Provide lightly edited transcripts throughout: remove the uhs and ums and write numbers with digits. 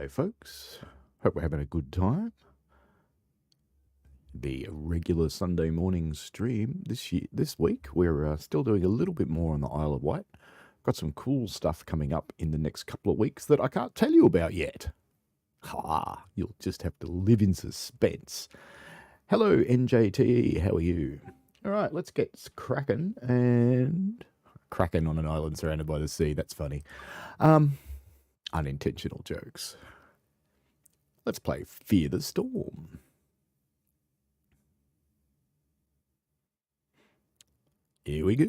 G'day, folks. Hope we're having a good time. The regular Sunday morning stream this week, we're still doing a little bit more on the Isle of Wight. Got some cool stuff coming up in the next couple of weeks that I can't tell you about yet. Ha! You'll just have to live in suspense. Hello, NJT. How are you? All right, let's get cracking. And cracking on an island surrounded by the sea. That's funny. Unintentional jokes. Let's play Fear the Storm. Here we go.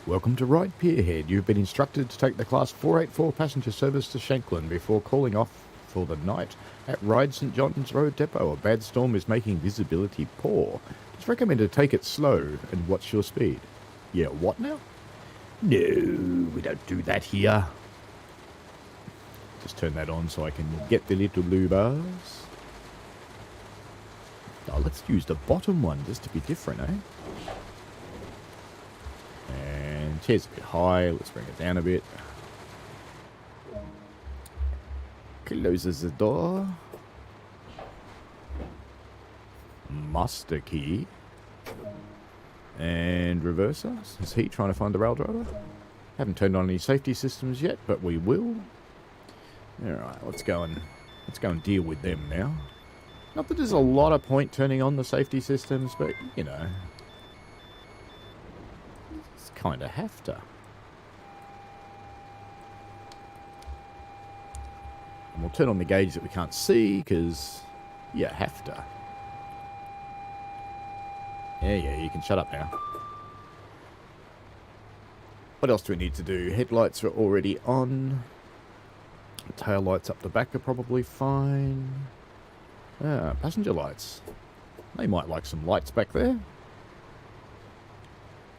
Welcome to Ride Pierhead. You've been instructed to take the Class 484 passenger service to Shanklin before calling off for the night at Ride St John's Road Depot. A bad storm is making visibility poor. It's recommended to take it slow and watch your speed. Yeah, what now? No, we don't do that here. Just turn that on so I can get the little blue bars. Oh, let's use the bottom one just to be different, eh? And chair's a bit high. Let's bring it down a bit. Closes the door. Master key. And reverser. Is he trying to find the rail driver? Haven't turned on any safety systems yet, but we will. Alright, let's go and deal with them now. Not that there's a lot of point turning on the safety systems, but, you know, it's kind of have to. And we'll turn on the gauge that we can't see, because you have to. Yeah, you can shut up now. What else do we need to do? Headlights are already on. Tail lights up the back are probably fine. Passenger lights. They might like some lights back there.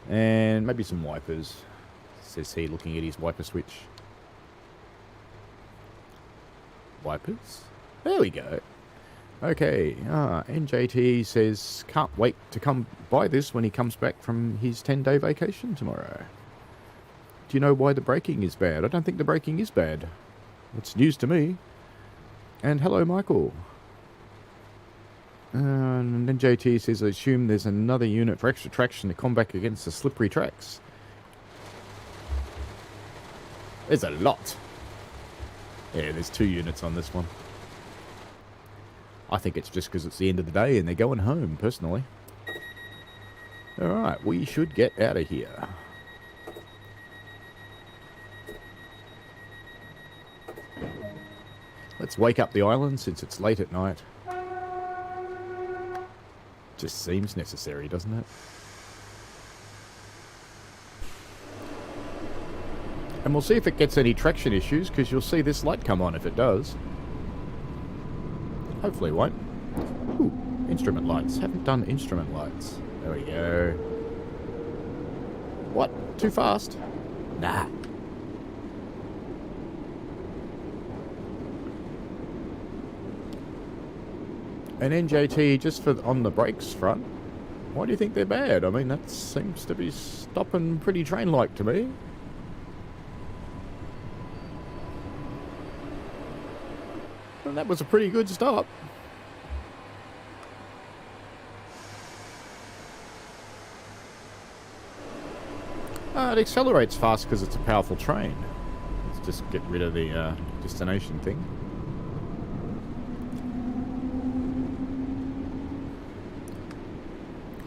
And maybe some wipers. Says he, looking at his wiper switch. Wipers? There we go. Okay, NJT says can't wait to come by this when he comes back from his 10-day vacation tomorrow. Do you know why the braking is bad? I don't think the braking is bad. It's news to me. And hello, Michael. And NJT says, I assume there's another unit for extra traction to combat against the slippery tracks. There's a lot. Yeah, there's 2 units on this one. I think it's just because it's the end of the day and they're going home, personally. Alright, we should get out of here. Let's wake up the island since it's late at night. Just seems necessary, doesn't it? And we'll see if it gets any traction issues, because you'll see this light come on if it does. Hopefully it won't. Ooh, instrument lights. Haven't done instrument lights. There we go. What? Too fast? Nah. And NJT, just for on the brakes front, why do you think they're bad? I mean, that seems to be stopping pretty train-like to me. And that was a pretty good stop. It accelerates fast because it's a powerful train. Let's just get rid of the destination thing.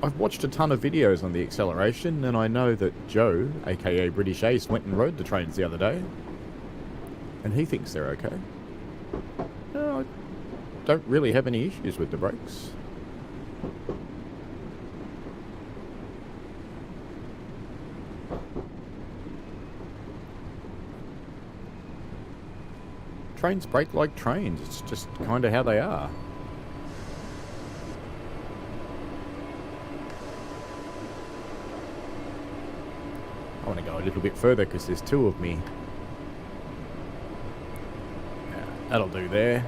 I've watched a ton of videos on the acceleration, and I know that Joe, aka British Ace, went and rode the trains the other day. And he thinks they're okay. No, I don't really have any issues with the brakes. Trains brake like trains. It's just kind of how they are. I want to go a little bit further because there's 2 of me. Yeah, that'll do there.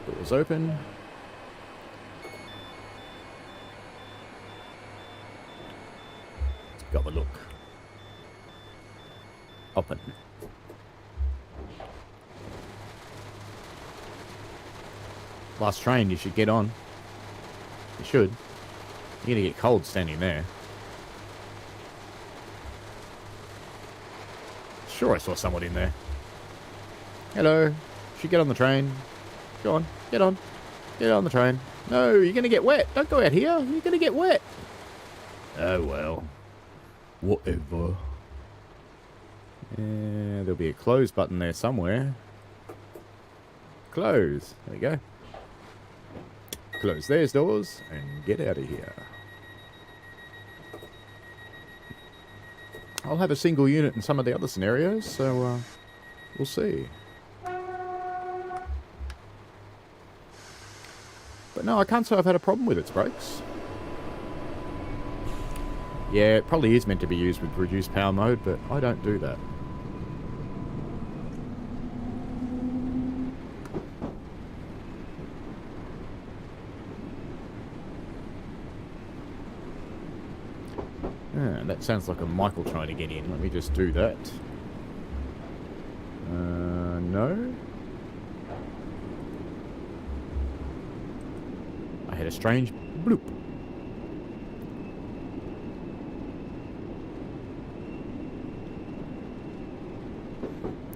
Doors open. Got the look. Open. Last train, you should get on. You should. You're going to get cold standing there. Sure, I saw someone in there. Hello. Should get on the train. Go on. Get on. Get on the train. No, you're going to get wet. Don't go out here. You're going to get wet. Oh, well. Whatever. Yeah, there'll be a close button there somewhere. Close. There we go. Close those doors and get out of here. I'll have a single unit in some of the other scenarios, so we'll see. But no, I can't say I've had a problem with its brakes. Yeah, it probably is meant to be used with reduced power mode, but I don't do that. That sounds like a Michael trying to get in. Let me just do that. No. I had a strange bloop.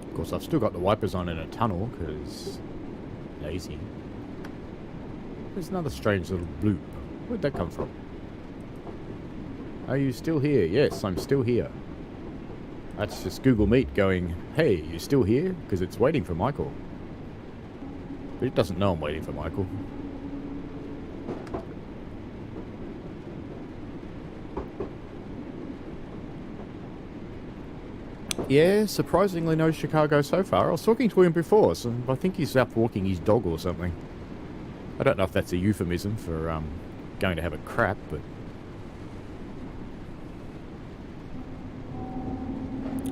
Of course, I've still got the wipers on in a tunnel, because lazy. There's another strange little bloop. Where'd that come from? Are you still here? Yes, I'm still here. That's just Google Meet going, hey, you still here? Because it's waiting for Michael. But it doesn't know I'm waiting for Michael. Yeah, surprisingly no Chicago so far. I was talking to him before, so I think he's out walking his dog or something. I don't know if that's a euphemism for going to have a crap, but...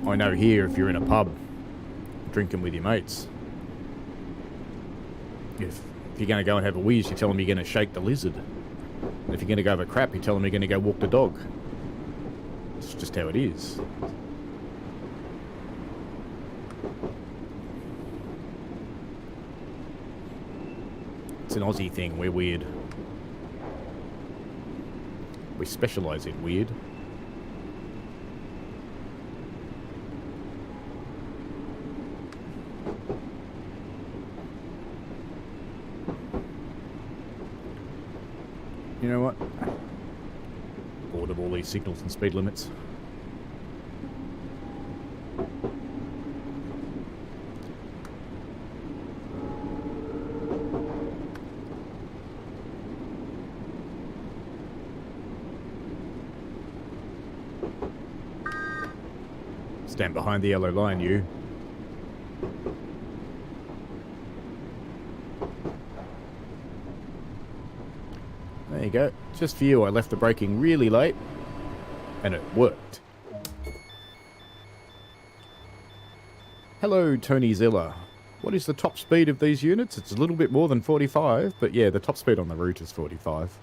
I know here, if you're in a pub, drinking with your mates, if you're going to go and have a wheeze, you tell them you're going to shake the lizard. And if you're going to go have a crap, you tell them you're going to go walk the dog. It's just how it is. It's an Aussie thing, we're weird. We specialise in weird. You know what? Bored of all these signals and speed limits. Stand behind the yellow line, you. There you go. Just for you, I left the braking really late, and it worked. Hello, Tony Zilla. What is the top speed of these units? It's a little bit more than 45, but yeah, the top speed on the route is 45.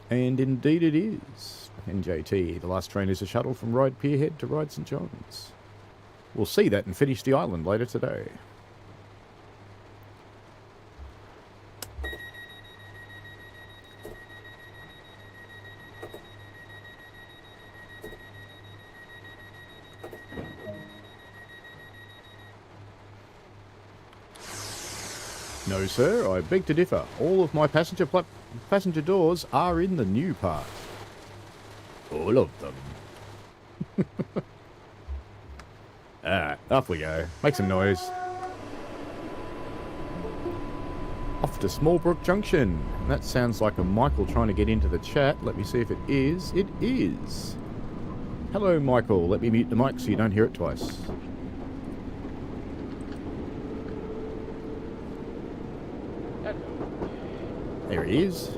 And indeed it is. NJT, the last train is a shuttle from Ryde Pierhead to Ryde St John's. We'll see that and finish the island later today. No, sir, I beg to differ. All of my passenger doors are in the new part. All of them. Alright, off we go. Make some noise. Off to Smallbrook Junction. That sounds like a Michael trying to get into the chat. Let me see if it is. It is. Hello, Michael. Let me mute the mic so you don't hear it twice. There he is.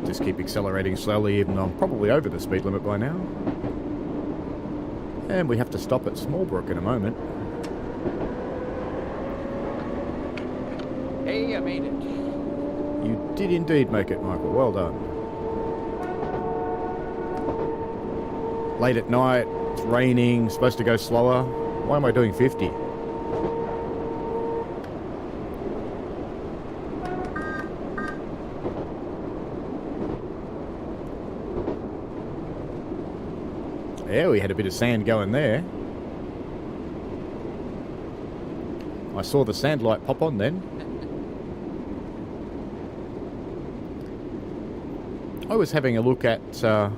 Just keep accelerating slowly, even though I'm probably over the speed limit by now. And we have to stop at Smallbrook in a moment. Hey, I made it. You did indeed make it, Michael. Well done. Late at night, it's raining, supposed to go slower. Why am I doing 50? Yeah, we had a bit of sand going there. I saw the sand light pop on then. I was having a look at the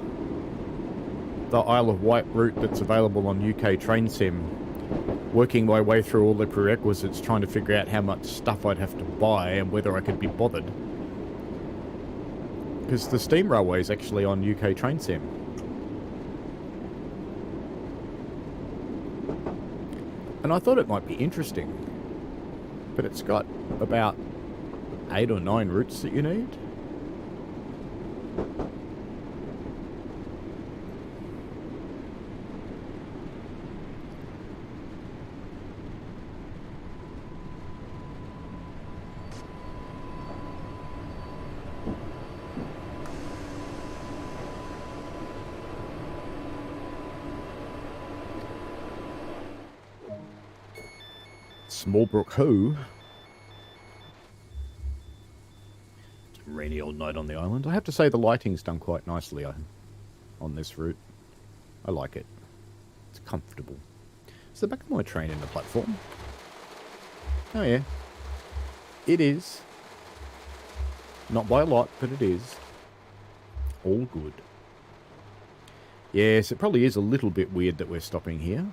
Isle of Wight route that's available on UK Train Sim, working my way through all the prerequisites, trying to figure out how much stuff I'd have to buy and whether I could be bothered. Because the steam railway is actually on UK Train Sim. And I thought it might be interesting, but it's got about 8 or 9 routes that you need. Smallbrook Ho. It's a rainy old night on the island. I have to say the lighting's done quite nicely on this route. I like it. It's comfortable. Is the back of my train in the platform? Oh yeah. It is. Not by a lot, but it is. All good. Yes, it probably is a little bit weird that we're stopping here.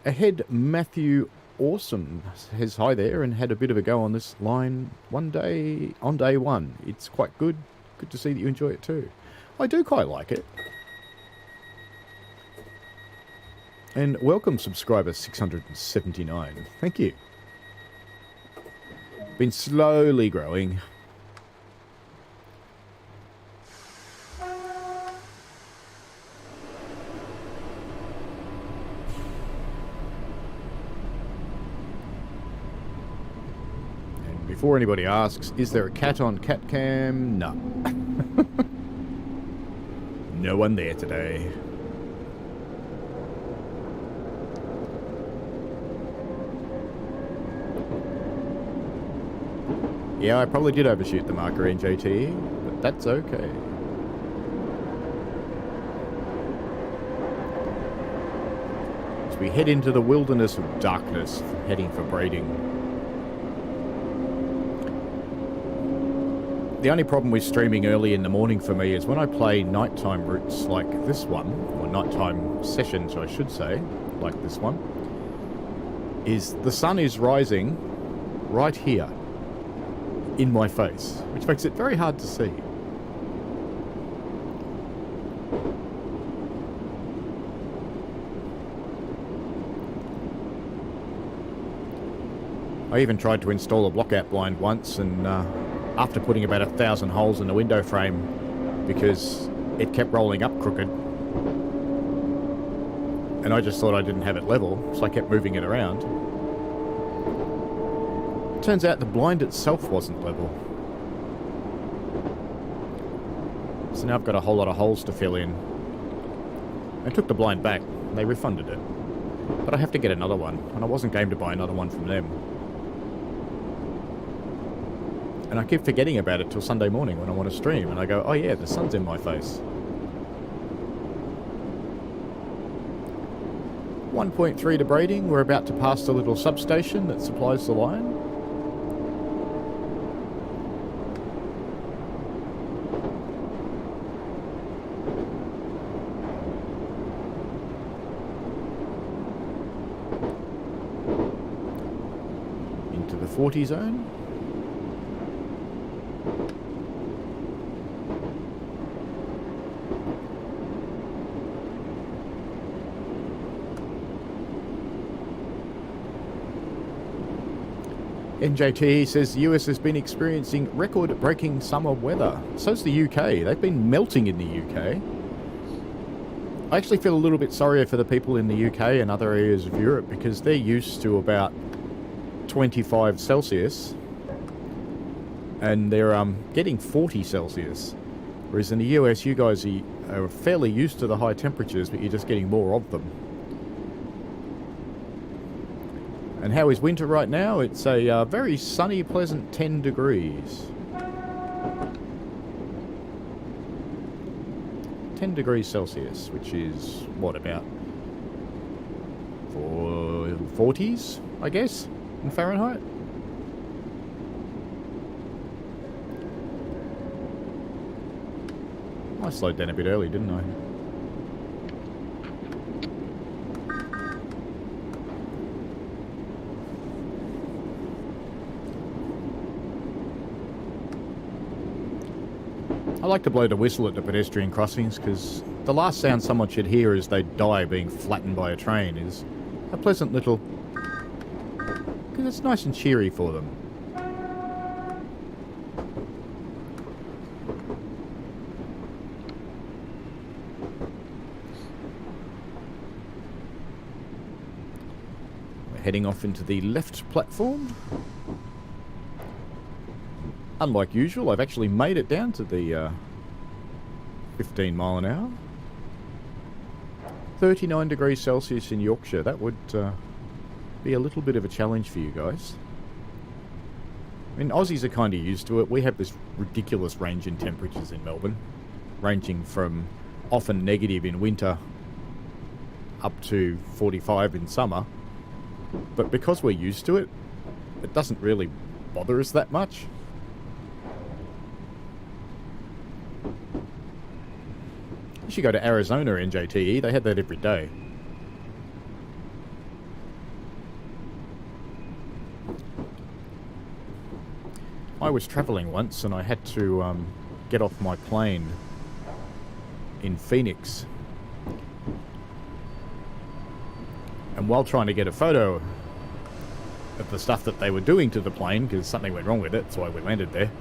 Ahead, Matthew Awesome says hi there and had a bit of a go on this line on day one. It's quite good. Good to see that you enjoy it too. I do quite like it. And welcome subscriber 679. Thank you. Been slowly growing. Before anybody asks, is there a cat on cat cam? No. No one there today. Yeah, I probably did overshoot the marker NJT, but that's okay. As we head into the wilderness of darkness, heading for braiding. The only problem with streaming early in the morning for me is when I play nighttime routes like this one, or nighttime sessions I should say, like this one, is the sun is rising right here in my face, which makes it very hard to see. I even tried to install a blockout blind once, and after putting about 1,000 holes in the window frame, because it kept rolling up crooked, and I just thought I didn't have it level, so I kept moving it around. Turns out the blind itself wasn't level. So now I've got a whole lot of holes to fill in. I took the blind back, and they refunded it. But I have to get another one, and I wasn't game to buy another one from them. And I keep forgetting about it till Sunday morning when I want to stream, and I go, oh yeah, the sun's in my face. 1.3 to braiding. We're about to pass the little substation that supplies the line. Into the 40 zone. NJT says the US has been experiencing record-breaking summer weather. So's the UK. They've been melting in the UK. I actually feel a little bit sorrier for the people in the UK and other areas of Europe because they're used to about 25 Celsius. And they're getting 40 Celsius. Whereas in the US, you guys are fairly used to the high temperatures, but you're just getting more of them. And how is winter right now? It's a very sunny, pleasant 10 degrees. 10 degrees Celsius, which is, what, about 40s, I guess, in Fahrenheit? I slowed down a bit early, didn't I? I like to blow the whistle at the pedestrian crossings because the last sound someone should hear as they die being flattened by a train is a pleasant little... because it's nice and cheery for them. We're heading off into the left platform. Unlike usual, I've actually made it down to the 15 mile an hour. 39 degrees Celsius in Yorkshire. That would be a little bit of a challenge for you guys. I mean, Aussies are kind of used to it. We have this ridiculous range in temperatures in Melbourne, ranging from often negative in winter up to 45 in summer. But because we're used to it, it doesn't really bother us that much. You should go to Arizona NJTE. They had that every day. I was travelling once and I had to get off my plane in Phoenix. And while trying to get a photo of the stuff that they were doing to the plane, because something went wrong with it, that's why we landed there,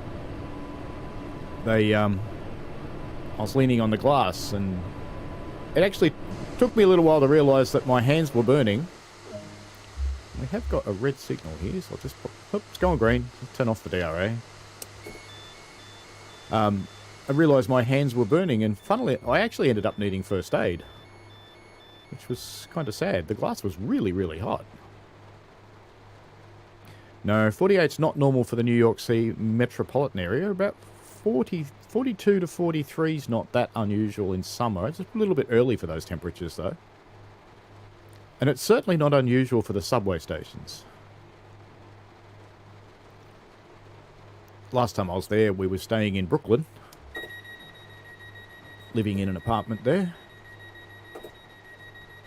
I was leaning on the glass, and it actually took me a little while to realise that my hands were burning. We have got a red signal here, so I'll just put... Oh, it's going green. I'll turn off the DRA. I realised my hands were burning, and funnily, I actually ended up needing first aid, which was kind of sad. The glass was really, really hot. No, 48's not normal for the New York City metropolitan area. About 42 to 43 is not that unusual in summer. It's a little bit early for those temperatures, though. And it's certainly not unusual for the subway stations. Last time I was there, we were staying in Brooklyn, living in an apartment there.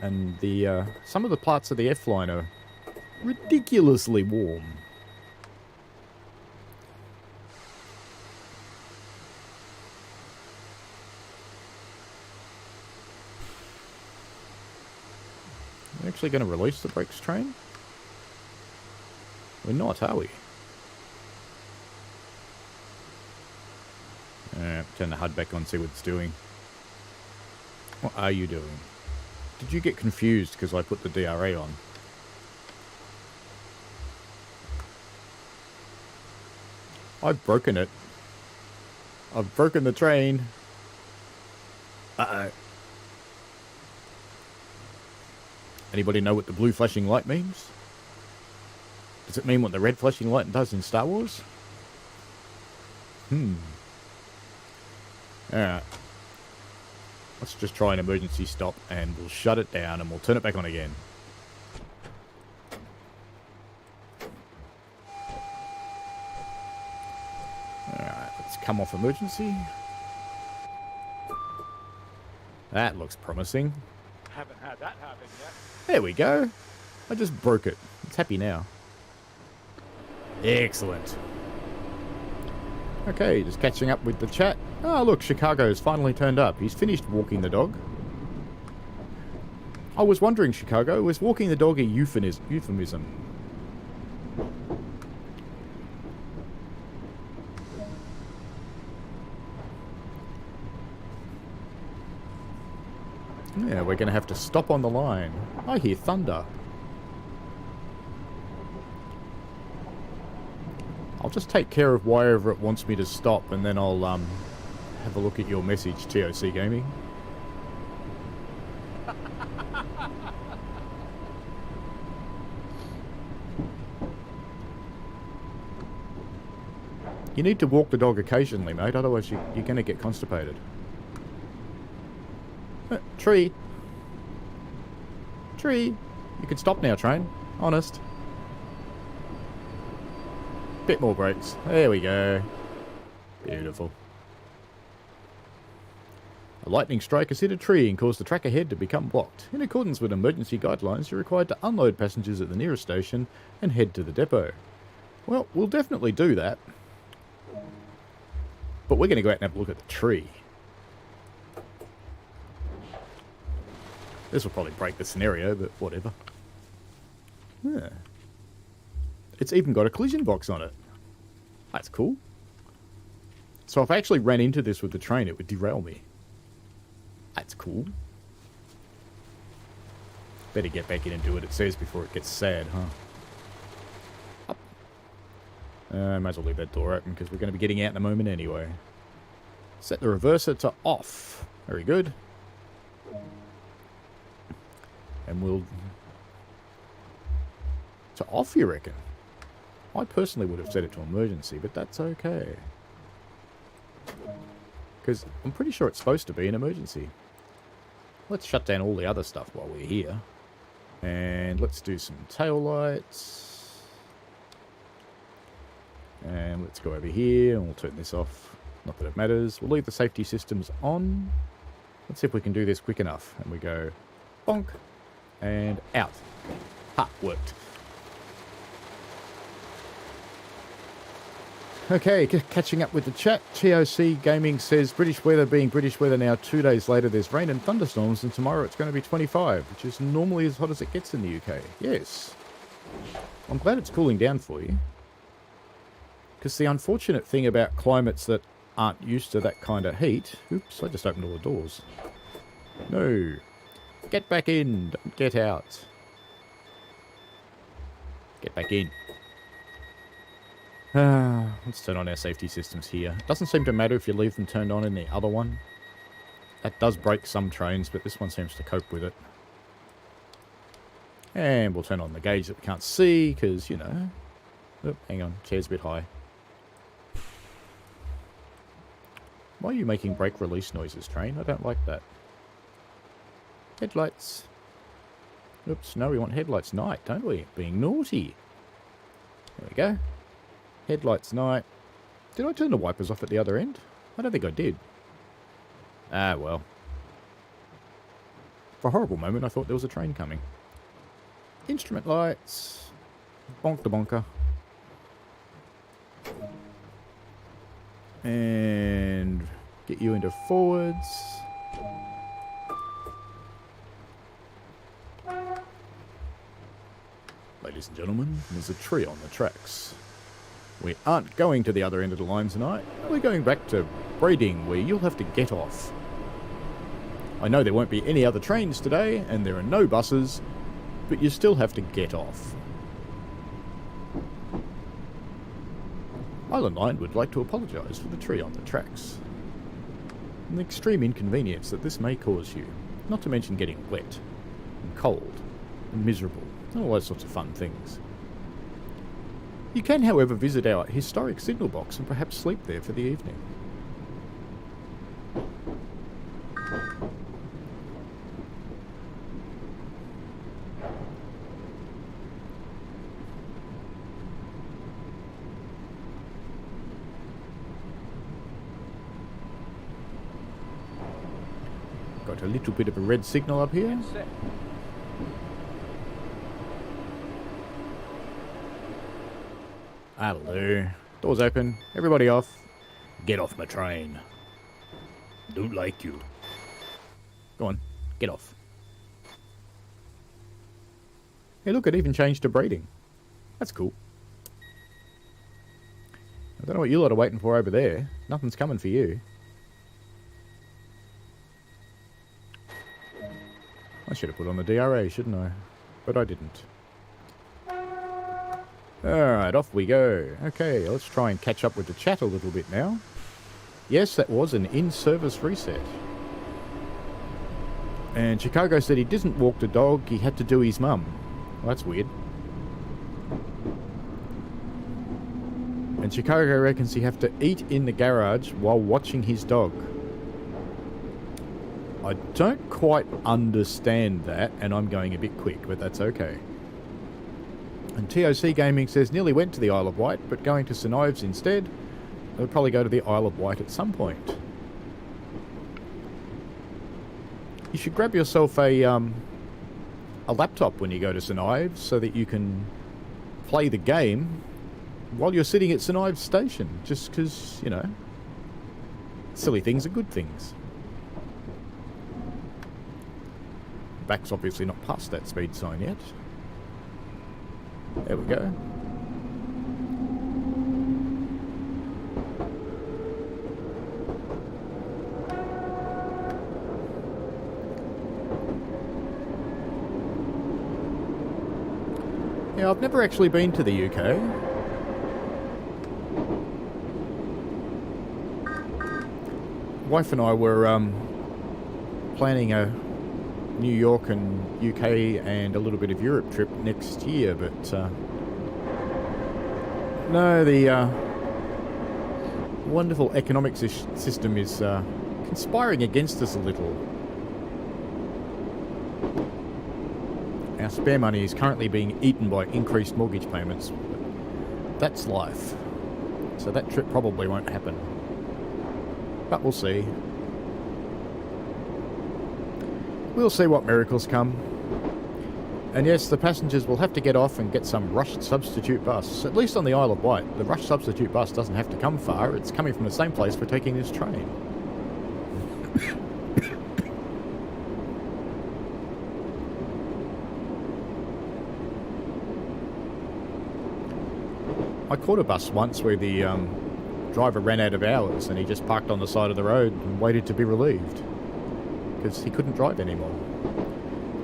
And some of the parts of the F-line are ridiculously warm. We're actually going to release the brakes train? We're not, are we? Turn the HUD back on, see what it's doing. What are you doing? Did you get confused because I put the DRA on? I've broken it. I've broken the train. Uh-oh. Anybody know what the blue flashing light means? Does it mean what the red flashing light does in Star Wars? Alright. Let's just try an emergency stop and we'll shut it down and we'll turn it back on again. Alright, let's come off emergency. That looks promising. Haven't had that happen yet. There we go. I just broke it. It's happy now. Excellent. Okay, just catching up with the chat. Oh, look, Chicago's finally turned up. He's finished walking the dog. I was wondering, Chicago, was walking the dog a euphemism? Yeah, we're going to have to stop on the line. I hear thunder. I'll just take care of wherever it wants me to stop, and then I'll have a look at your message, TOC Gaming. You need to walk the dog occasionally, mate, otherwise you're going to get constipated. Tree. Tree. You can stop now, train. Honest. Bit more brakes. There we go. Beautiful. A lightning strike has hit a tree and caused the track ahead to become blocked. In accordance with emergency guidelines, you're required to unload passengers at the nearest station and head to the depot. Well, we'll definitely do that. But we're going to go out and have a look at the tree. This will probably break the scenario, but whatever. Yeah. It's even got a collision box on it. That's cool. So if I actually ran into this with the train, it would derail me. That's cool. Better get back in and do what it says before it gets sad, huh? Up. Might as well leave that door open because we're going to be getting out in a moment anyway. Set the reverser to off. Very good. And we'll... To off, you reckon? I personally would have set it to emergency, but that's okay. Because I'm pretty sure it's supposed to be an emergency. Let's shut down all the other stuff while we're here. And let's do some tail lights. And let's go over here and we'll turn this off. Not that it matters. We'll leave the safety systems on. Let's see if we can do this quick enough. And we go bonk and out. Ha, worked. Okay, catching up with the chat. TOC Gaming says British weather being British weather now. 2 days later there's rain and thunderstorms, and tomorrow it's going to be 25, which is normally as hot as it gets in the UK. Yes. I'm glad it's cooling down for you. Because the unfortunate thing about climates that aren't used to that kind of heat... Oops, I just opened all the doors. No. Get back in. Don't get out. Get back in. Let's turn on our safety systems here. It doesn't seem to matter if you leave them turned on in the other one. That does break some trains, but this one seems to cope with it. And we'll turn on the gauge that we can't see, because, you know... Oh, hang on, chair's a bit high. Why are you making brake release noises, train? I don't like that. Headlights. Oops, no, we want headlights night, don't we? Being naughty. There we go. Headlights night. Did I turn the wipers off at the other end? I don't think I did. Ah, well. For a horrible moment, I thought there was a train coming. Instrument lights. Bonk the bonker. And get you into forwards. Ladies and gentlemen, there's a tree on the tracks. We aren't going to the other end of the line tonight. We're going back to Brading, where you'll have to get off. I know there won't be any other trains today, and there are no buses, but you still have to get off. Island Line would like to apologise for the tree on the tracks. And the extreme inconvenience that this may cause you, not to mention getting wet, and cold, and miserable, and all those sorts of fun things. You can, however, visit our historic signal box and perhaps sleep there for the evening. Got a little bit of a red signal up here. That'll do. Doors open. Everybody off. Get off my train. Don't like you. Go on. Get off. Hey, look, it even changed to Brading. That's cool. I don't know what you lot are waiting for over there. Nothing's coming for you. I should have put on the DRA, shouldn't I? But I didn't. Alright, off we go. Okay, let's try and catch up with the chat a little bit now. Yes, that was an in-service reset. And Chicago said he didn't walk the dog, he had to do his mum. Well, that's weird. And Chicago reckons he have to eat in the garage while watching his dog. I don't quite understand that, and I'm going a bit quick, but that's okay. And TOC Gaming says, nearly went to the Isle of Wight, but going to St Ives instead. They'll probably go to the Isle of Wight at some point. You should grab yourself a laptop when you go to St Ives so that you can play the game while you're sitting at St Ives Station. Just because, you know, silly things are good things. Back's obviously not past that speed sign yet. There we go. Yeah, I've never actually been to the UK. Wife and I were planning a New York and UK and a little bit of Europe trip next year, but no, the wonderful economic system is conspiring against us a little. Our spare money is currently being eaten by increased mortgage payments. That's life. So that trip probably won't happen. But we'll see. We'll see what miracles come. And yes, the passengers will have to get off and get some rushed substitute bus. At least on the Isle of Wight, the rushed substitute bus doesn't have to come far. It's coming from the same place we're taking this train. I caught a bus once where the driver ran out of hours and he just parked on the side of the road and waited to be relieved because he couldn't drive anymore.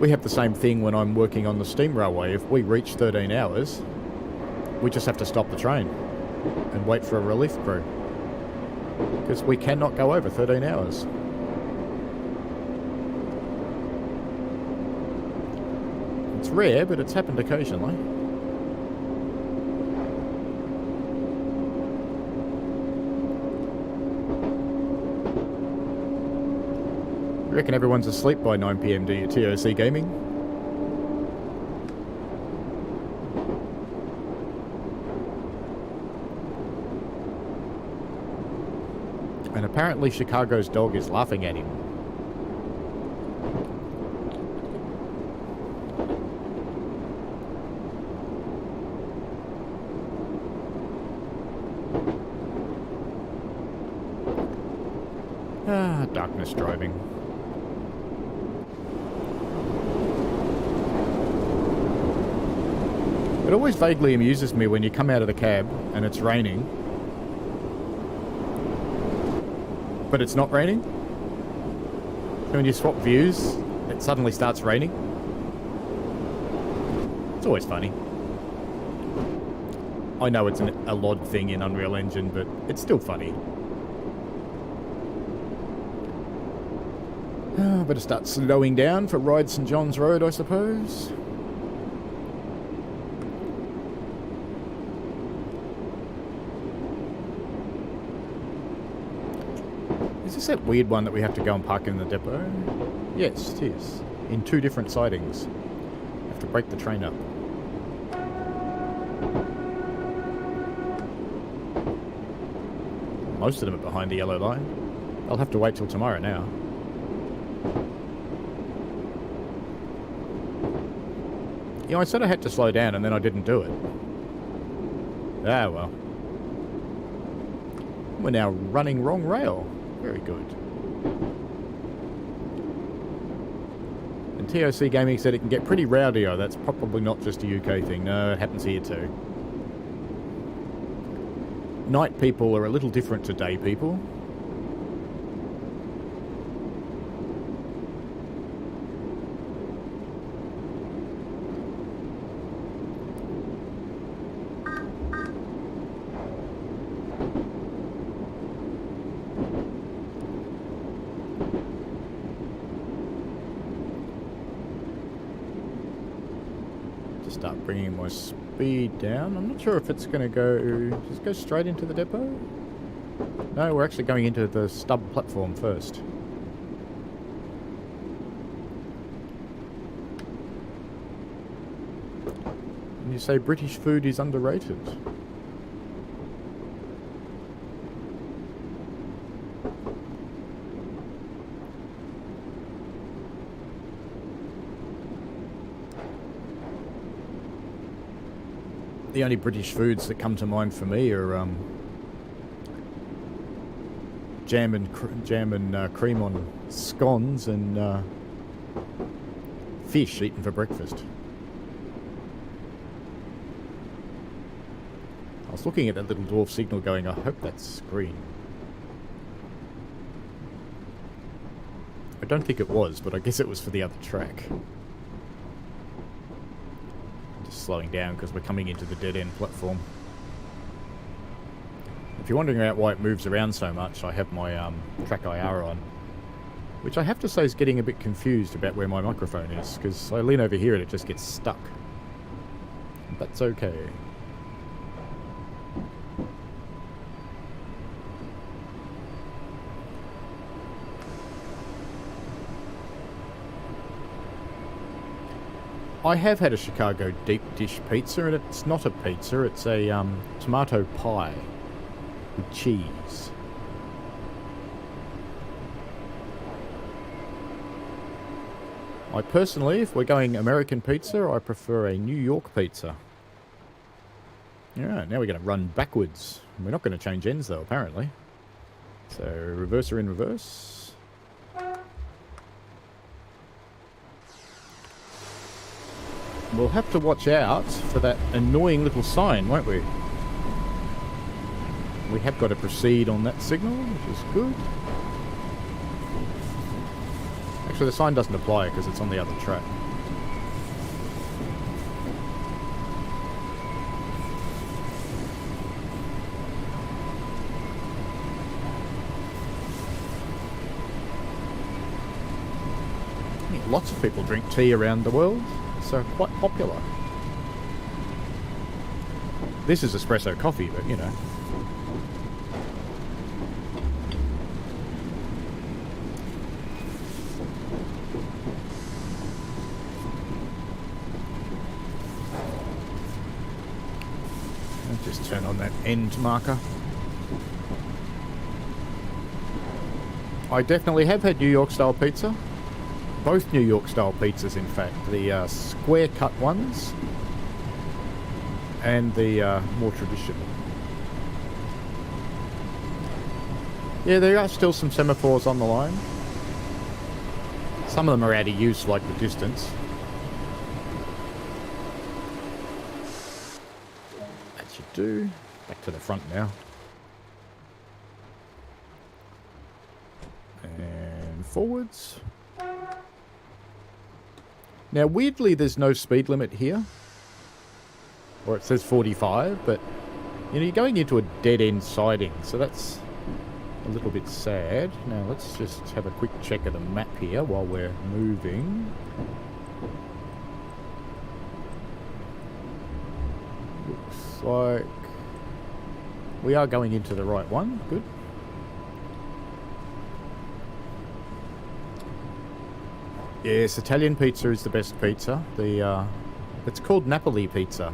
We have the same thing when I'm working on the steam railway. If we reach 13 hours, we just have to stop the train and wait for a relief crew because we cannot go over 13 hours. It's rare, but it's happened occasionally. You reckon everyone's asleep by 9 PM, do you, TOC Gaming? And apparently Chicago's dog is laughing at him. Ah, darkness driving. It always vaguely amuses me when you come out of the cab and it's raining. But it's not raining. So when you swap views, it suddenly starts raining. It's always funny. I know it's a odd thing in Unreal Engine, but it's still funny. Better start slowing down for Ride St John's Road, I suppose. Is this that weird one that we have to go and park in the depot? Yes, it is. In 2 different sidings. Have to break the train up. Most of them are behind the yellow line. I'll have to wait till tomorrow now. You know, I said I had to slow down and then I didn't do it. Ah, well. We're now running wrong rail. Very good. And TOC Gaming said it can get pretty rowdy. Oh, that's probably not just a UK thing. No, it happens here too. Night people are a little different to day people. Start bringing my speed down. I'm not sure if it's going to go... Just go straight into the depot? No, we're actually going into the stub platform first. And you say British food is underrated? The only British foods that come to mind for me are jam and cream on scones and fish eaten for breakfast. I was looking at that little dwarf signal going, I hope that's green. I don't think it was, but I guess it was for the other track. Slowing down because we're coming into the dead end platform. If you're wondering about why it moves around so much, I have my track IR on, which I have to say is getting a bit confused about where my microphone is, because I lean over here and it just gets stuck. That's okay. I have had a Chicago deep dish pizza, and it's not a pizza, it's a tomato pie with cheese. I personally, if we're going American pizza, I prefer a New York pizza. Alright, now we're going to run backwards. We're not going to change ends though, apparently. So, reverser in reverse. We'll have to watch out for that annoying little sign, won't we? We have got to proceed on that signal, which is good. Actually, the sign doesn't apply because it's on the other track. Lots of people drink tea around the world. So quite popular. This is espresso coffee, but you know. I'll just turn on that end marker. I definitely have had New York style pizza. Both New York style pizzas, in fact. The square cut ones and the more traditional. Yeah, there are still some semaphores on the line. Some of them are out of use, like the distance. That should do. Back to the front now. And forwards. Now, weirdly, there's no speed limit here. Or it says 45, but, you know, you're going into a dead-end siding, so that's a little bit sad. Now, let's just have a quick check of the map here while we're moving. Looks like we are going into the right one. Good. Yes, Italian pizza is the best pizza. It's called Napoli pizza.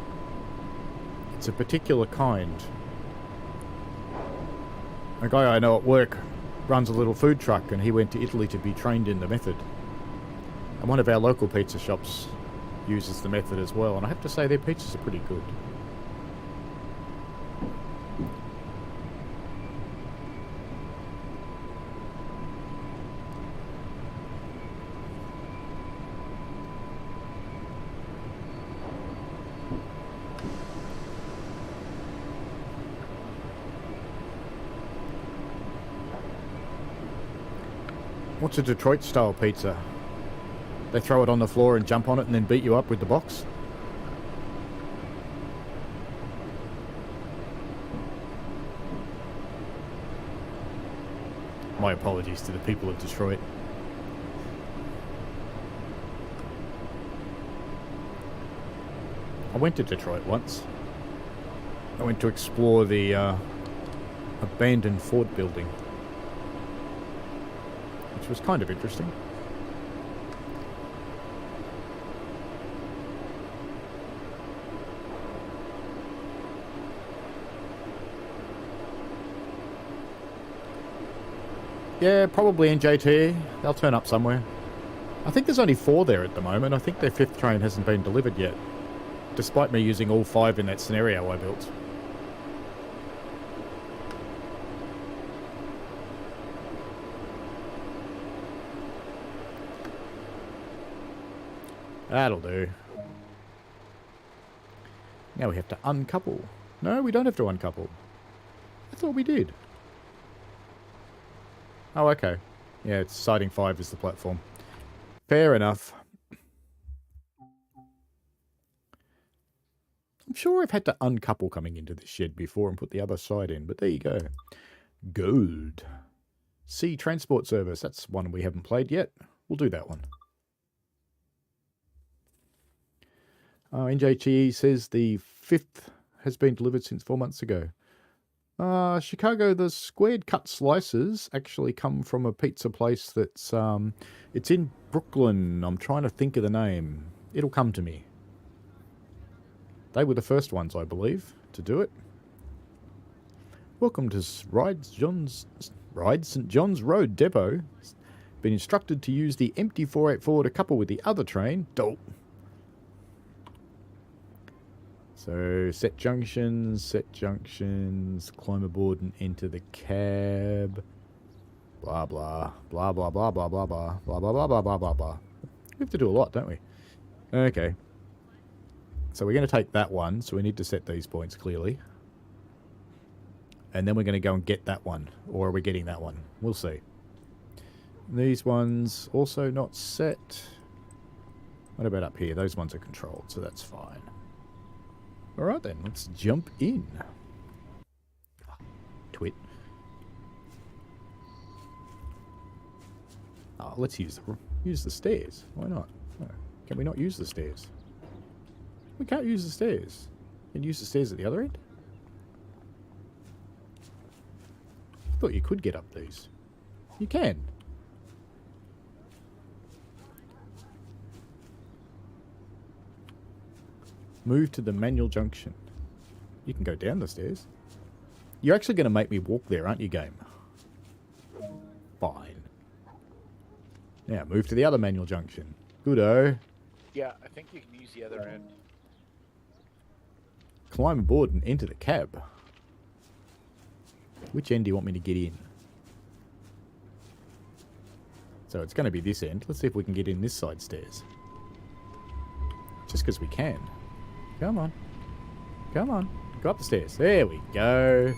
It's a particular kind. A guy I know at work runs a little food truck, and he went to Italy to be trained in the method. And one of our local pizza shops uses the method as well, and I have to say their pizzas are pretty good. What's a Detroit-style pizza? They throw it on the floor and jump on it and then beat you up with the box? My apologies to the people of Detroit. went to Detroit once. I went to explore the abandoned Ford building, which was kind of interesting. Yeah, probably NJT. They'll turn up somewhere. I think there's only 4 there at the moment. I think their 5th train hasn't been delivered yet, despite me using all 5 in that scenario I built. That'll do. Now we have to uncouple. No, we don't have to uncouple. I thought we did. Oh, okay. Yeah, it's siding 5 is the platform. Fair enough. I'm sure I've had to uncouple coming into this shed before and put the other side in, but there you go. Gold. Sea Transport Service. That's one we haven't played yet. We'll do that one. NJTE says the 5th has been delivered since 4 months ago. Chicago, the squared cut slices actually come from a pizza place that's, it's in Brooklyn. I'm trying to think of the name. It'll come to me. They were the first ones, I believe, to do it. Welcome to Ride St. John's Road Depot. Been instructed to use the empty 484 to couple with the other train. Dope. So, set junctions, climb aboard and enter the cab. Blah, blah, blah, blah, blah, blah, blah, blah, blah, blah, blah, blah, blah, blah, blah. We have to do a lot, don't we? Okay. So we're going to take that one, so we need to set these points clearly. And then we're going to go and get that one. Or are we getting that one? We'll see. These ones also not set. What about up here? Those ones are controlled, so that's fine. Alright then, let's jump in. Twit. Oh, let's use the stairs. Why not? No. Can we not use the stairs? We can't use the stairs. Can you use the stairs at the other end? I thought you could get up these. You can. Move to the manual junction. You can go down the stairs. You're actually going to make me walk there, aren't you, game? Fine. Now, move to the other manual junction. Good-o. Yeah, I think you can use the other end. Climb aboard and enter the cab. Which end do you want me to get in? So it's going to be this end. Let's see if we can get in this side stairs. Just because we can. Come on. Come on. Go up the stairs. There we go.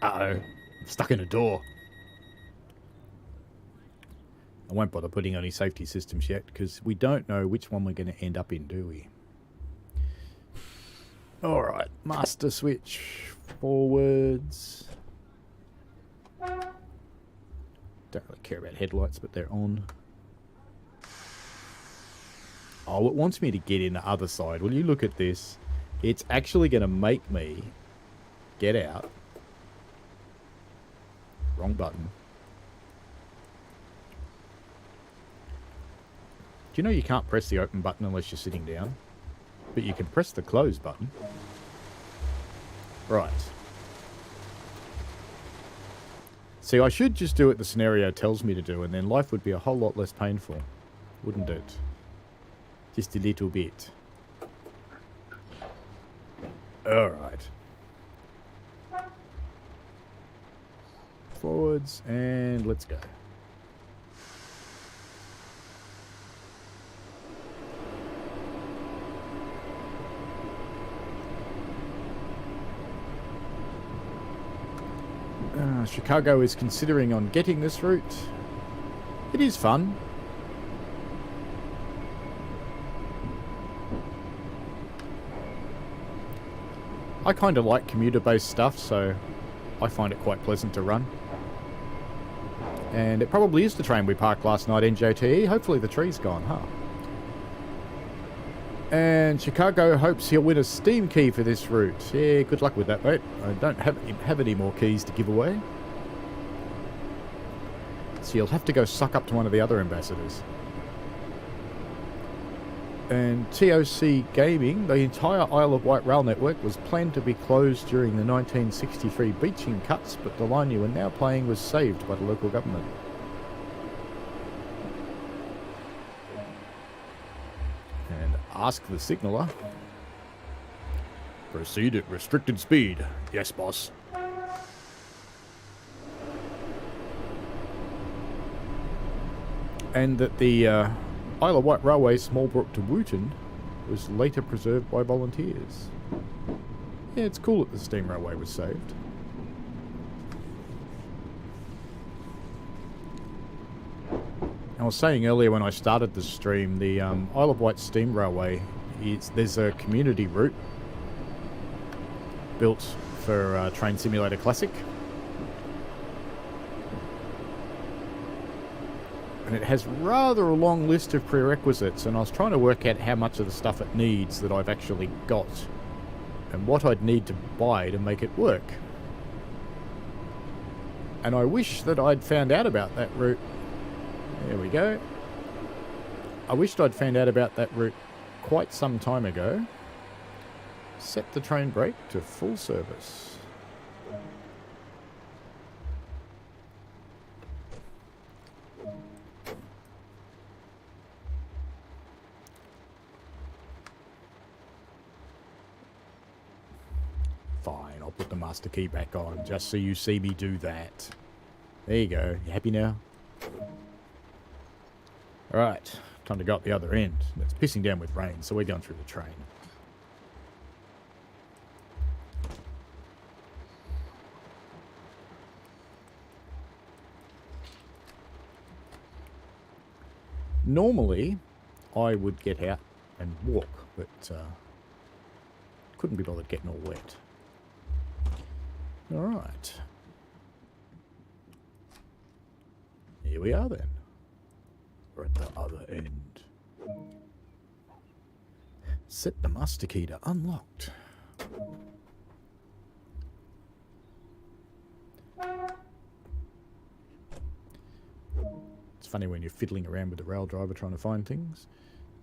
Uh-oh. I'm stuck in a door. I won't bother putting any safety systems yet, because we don't know which one we're going to end up in, do we? Alright, master switch, forwards. Don't really care about headlights, but they're on. Oh, it wants me to get in the other side. Will you look at this? It's actually going to make me get out. Wrong button. Do you know you can't press the open button unless you're sitting down? But you can press the close button. Right. See, I should just do what the scenario tells me to do, and then life would be a whole lot less painful. Wouldn't it? Just a little bit. Alright. Forwards, and let's go. Chicago is considering on getting this route. It is fun. I kind of like commuter-based stuff, so I find it quite pleasant to run. And it probably is the train we parked last night, NJTE. Hopefully the tree's gone, huh? And Chicago hopes he'll win a Steam key for this route. Yeah, good luck with that, mate. I don't have any more keys to give away. So you'll have to go suck up to one of the other ambassadors. And TOC Gaming, the entire Isle of Wight rail network was planned to be closed during the 1963 beaching cuts, but the line you are now playing was saved by the local government. And ask the signaller. Proceed at restricted speed. Yes, boss. And that the Isle of Wight Railway Smallbrook to Wootton was later preserved by volunteers. Yeah, it's cool that the steam railway was saved. I was saying earlier when I started the stream, the Isle of Wight Steam Railway, there's a community route built for Train Simulator Classic. And it has rather a long list of prerequisites, and I was trying to work out how much of the stuff it needs that I've actually got, and what I'd need to buy to make it work. And I wish that I'd found out about that route. There we go. I wished I'd found out about that route quite some time ago. Set the train brake to full service. Fine, I'll put the master key back on just so you see me do that. There you go. You happy now? Alright, time to go up the other end. It's pissing down with rain, so we're going through the train. Normally, I would get out and walk, but couldn't be bothered getting all wet. Alright. Here we are then. We're at the other end. Set the master key to unlocked. It's funny when you're fiddling around with the rail driver trying to find things.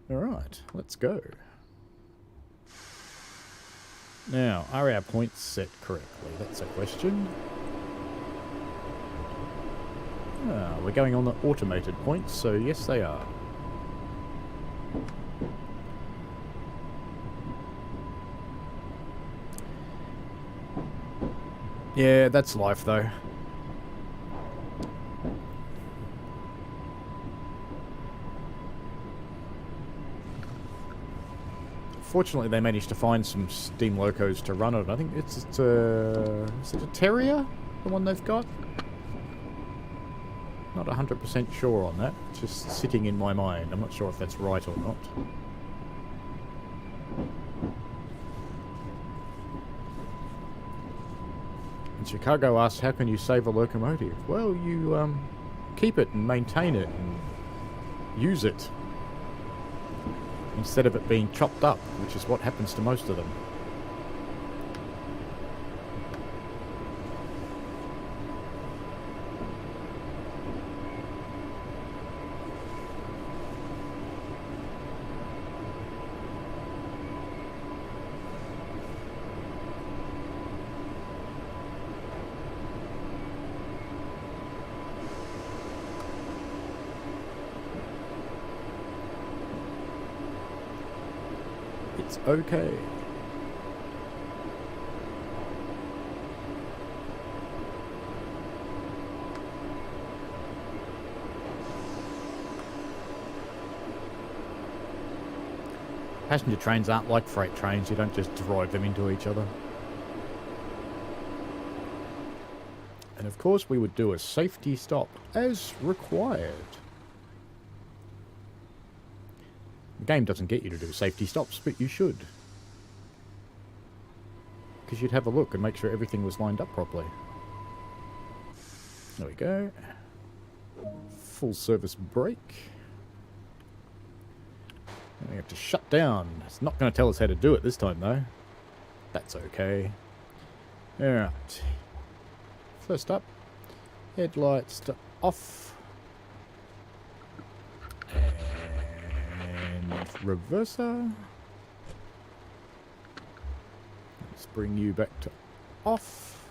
Alright, let's go. Now, are our points set correctly? That's a question. We're going on the automated points, so yes they are. Yeah, that's life though. Fortunately, they managed to find some steam locos to run it. I think is it a Terrier? The one they've got? Not 100% sure on that. It's just sitting in my mind. I'm not sure if that's right or not. And Chicago asks, how can you save a locomotive? Well, you keep it and maintain it and use it, instead of it being chopped up, which is what happens to most of them. It's okay. Passenger trains aren't like freight trains. You don't just drive them into each other. And of course we would do a safety stop as required. The game doesn't get you to do safety stops, but you should. because you'd have a look and make sure everything was lined up properly. There we go. Full service brake. And we have to shut down. It's not going to tell us how to do it this time though. That's okay. Alright. First up, headlights to off. And reverser. Let's bring you back to off.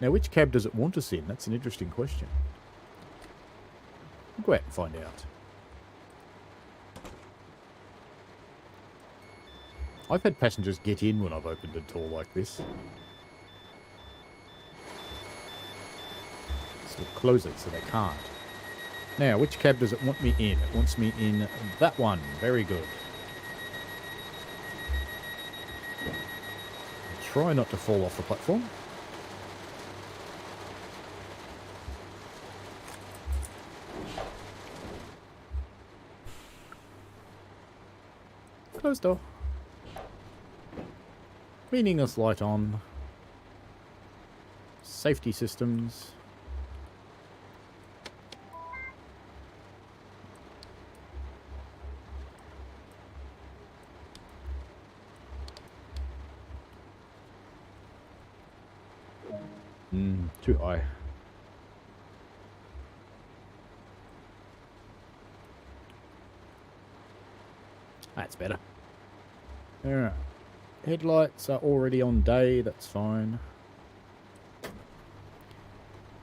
Now, which cab does it want us in? That's an interesting question. We'll go out and find out. I've had passengers get in when I've opened a door like this. So close it so they can't. Now, which cab does it want me in? It wants me in that one. Very good. I'll try not to fall off the platform. Closed door. Meaningless light on. Safety systems. Too high. That's better. Alright. Headlights are already on day, that's fine.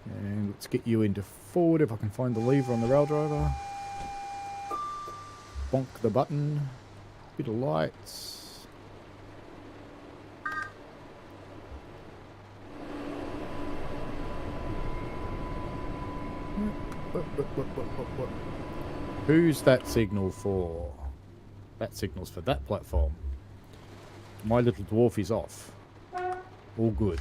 And let's get you into forward if I can find the lever on the rail driver. Bonk the button. Bit of lights. Who's that signal for? That signal's for that platform. My little dwarf is off. All good.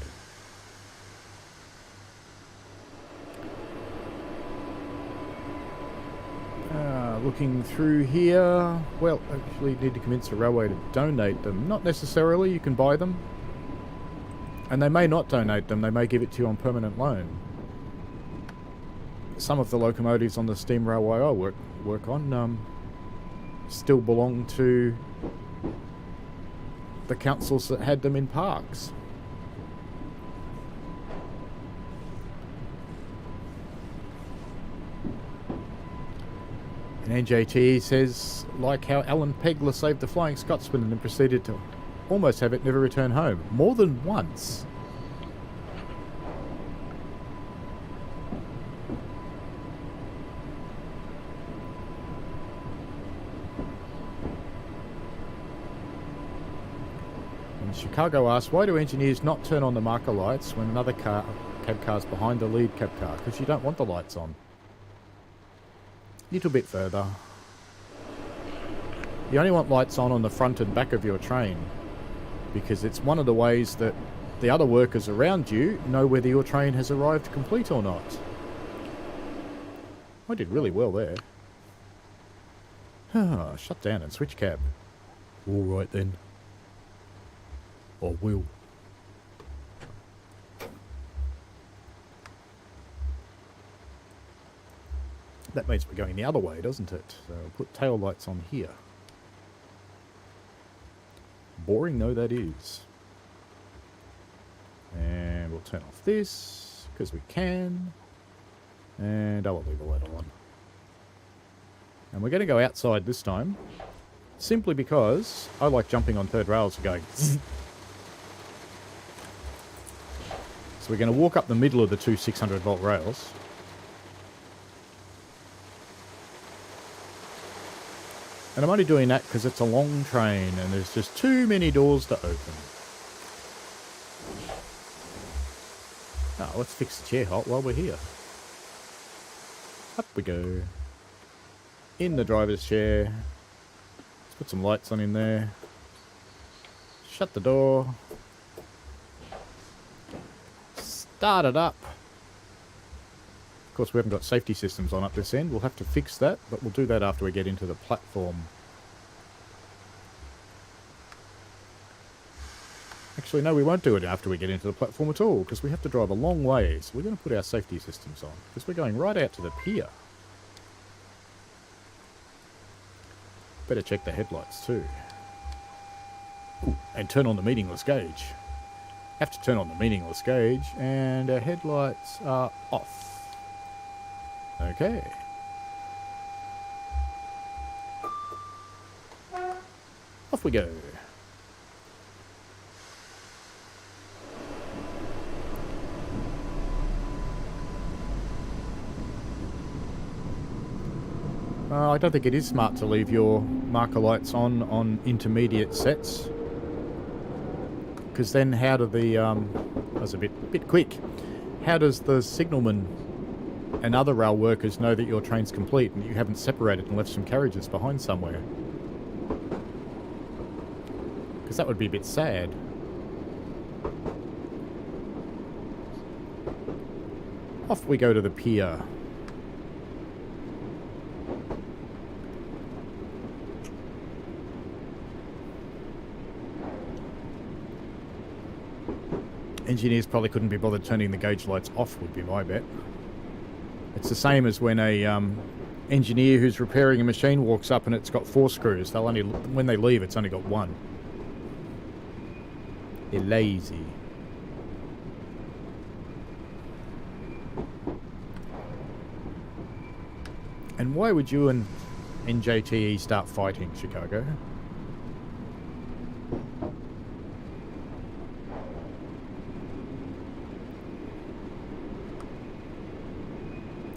Looking through here. Well, actually need to convince the railway to donate them. Not necessarily, you can buy them. And they may not donate them, they may give it to you on permanent loan. Some of the locomotives on the steam railway I work on still belong to the councils that had them in parks. And NJT says, like how Alan Pegler saved the Flying Scotsman and then proceeded to almost have it never return home. More than once. Chicago asks, why do engineers not turn on the marker lights when another cab car's behind the lead cab car? Because you don't want the lights on. Little bit further. You only want lights on the front and back of your train, because it's one of the ways that the other workers around you know whether your train has arrived complete or not. I did really well there. Shut down and switch cab. All right then. Or will. That means we're going the other way, doesn't it? So I'll put tail lights on here. Boring though that is. And we'll turn off this, because we can. And I will leave the light on. And we're going to go outside this time, simply because I like jumping on third rails and going zzz. So we're going to walk up the middle of the two 600 volt rails. And I'm only doing that because it's a long train and there's just too many doors to open. Oh, let's fix the chair hot while we're here. Up we go. In the driver's chair. Let's put some lights on in there. Shut the door. Start it up. course, we haven't got safety systems on up this end. We'll have to fix that, but we'll do that after we get into the platform. Actually, no, we won't do it after we get into the platform at all, because we have to drive a long way. So we're going to put our safety systems on, because we're going right out to the pier. Better check the headlights too. Ooh, and turn on the meaningless gauge. Have to turn on the meaningless gauge, and our headlights are off. Okay. Off we go. I don't think it is smart to leave your marker lights on intermediate sets. Because then how do the... that was a bit quick. How does the signalman and other rail workers know that your train's complete and you haven't separated and left some carriages behind somewhere? Because that would be a bit sad. Off we go to the pier. Engineers probably couldn't be bothered turning the gauge lights off, would be my bet. It's the same as when a engineer who's repairing a machine walks up and it's got 4 screws. They'll only, when they leave, it's only got 1. They're lazy. And why would you and NJTE start fighting, Chicago?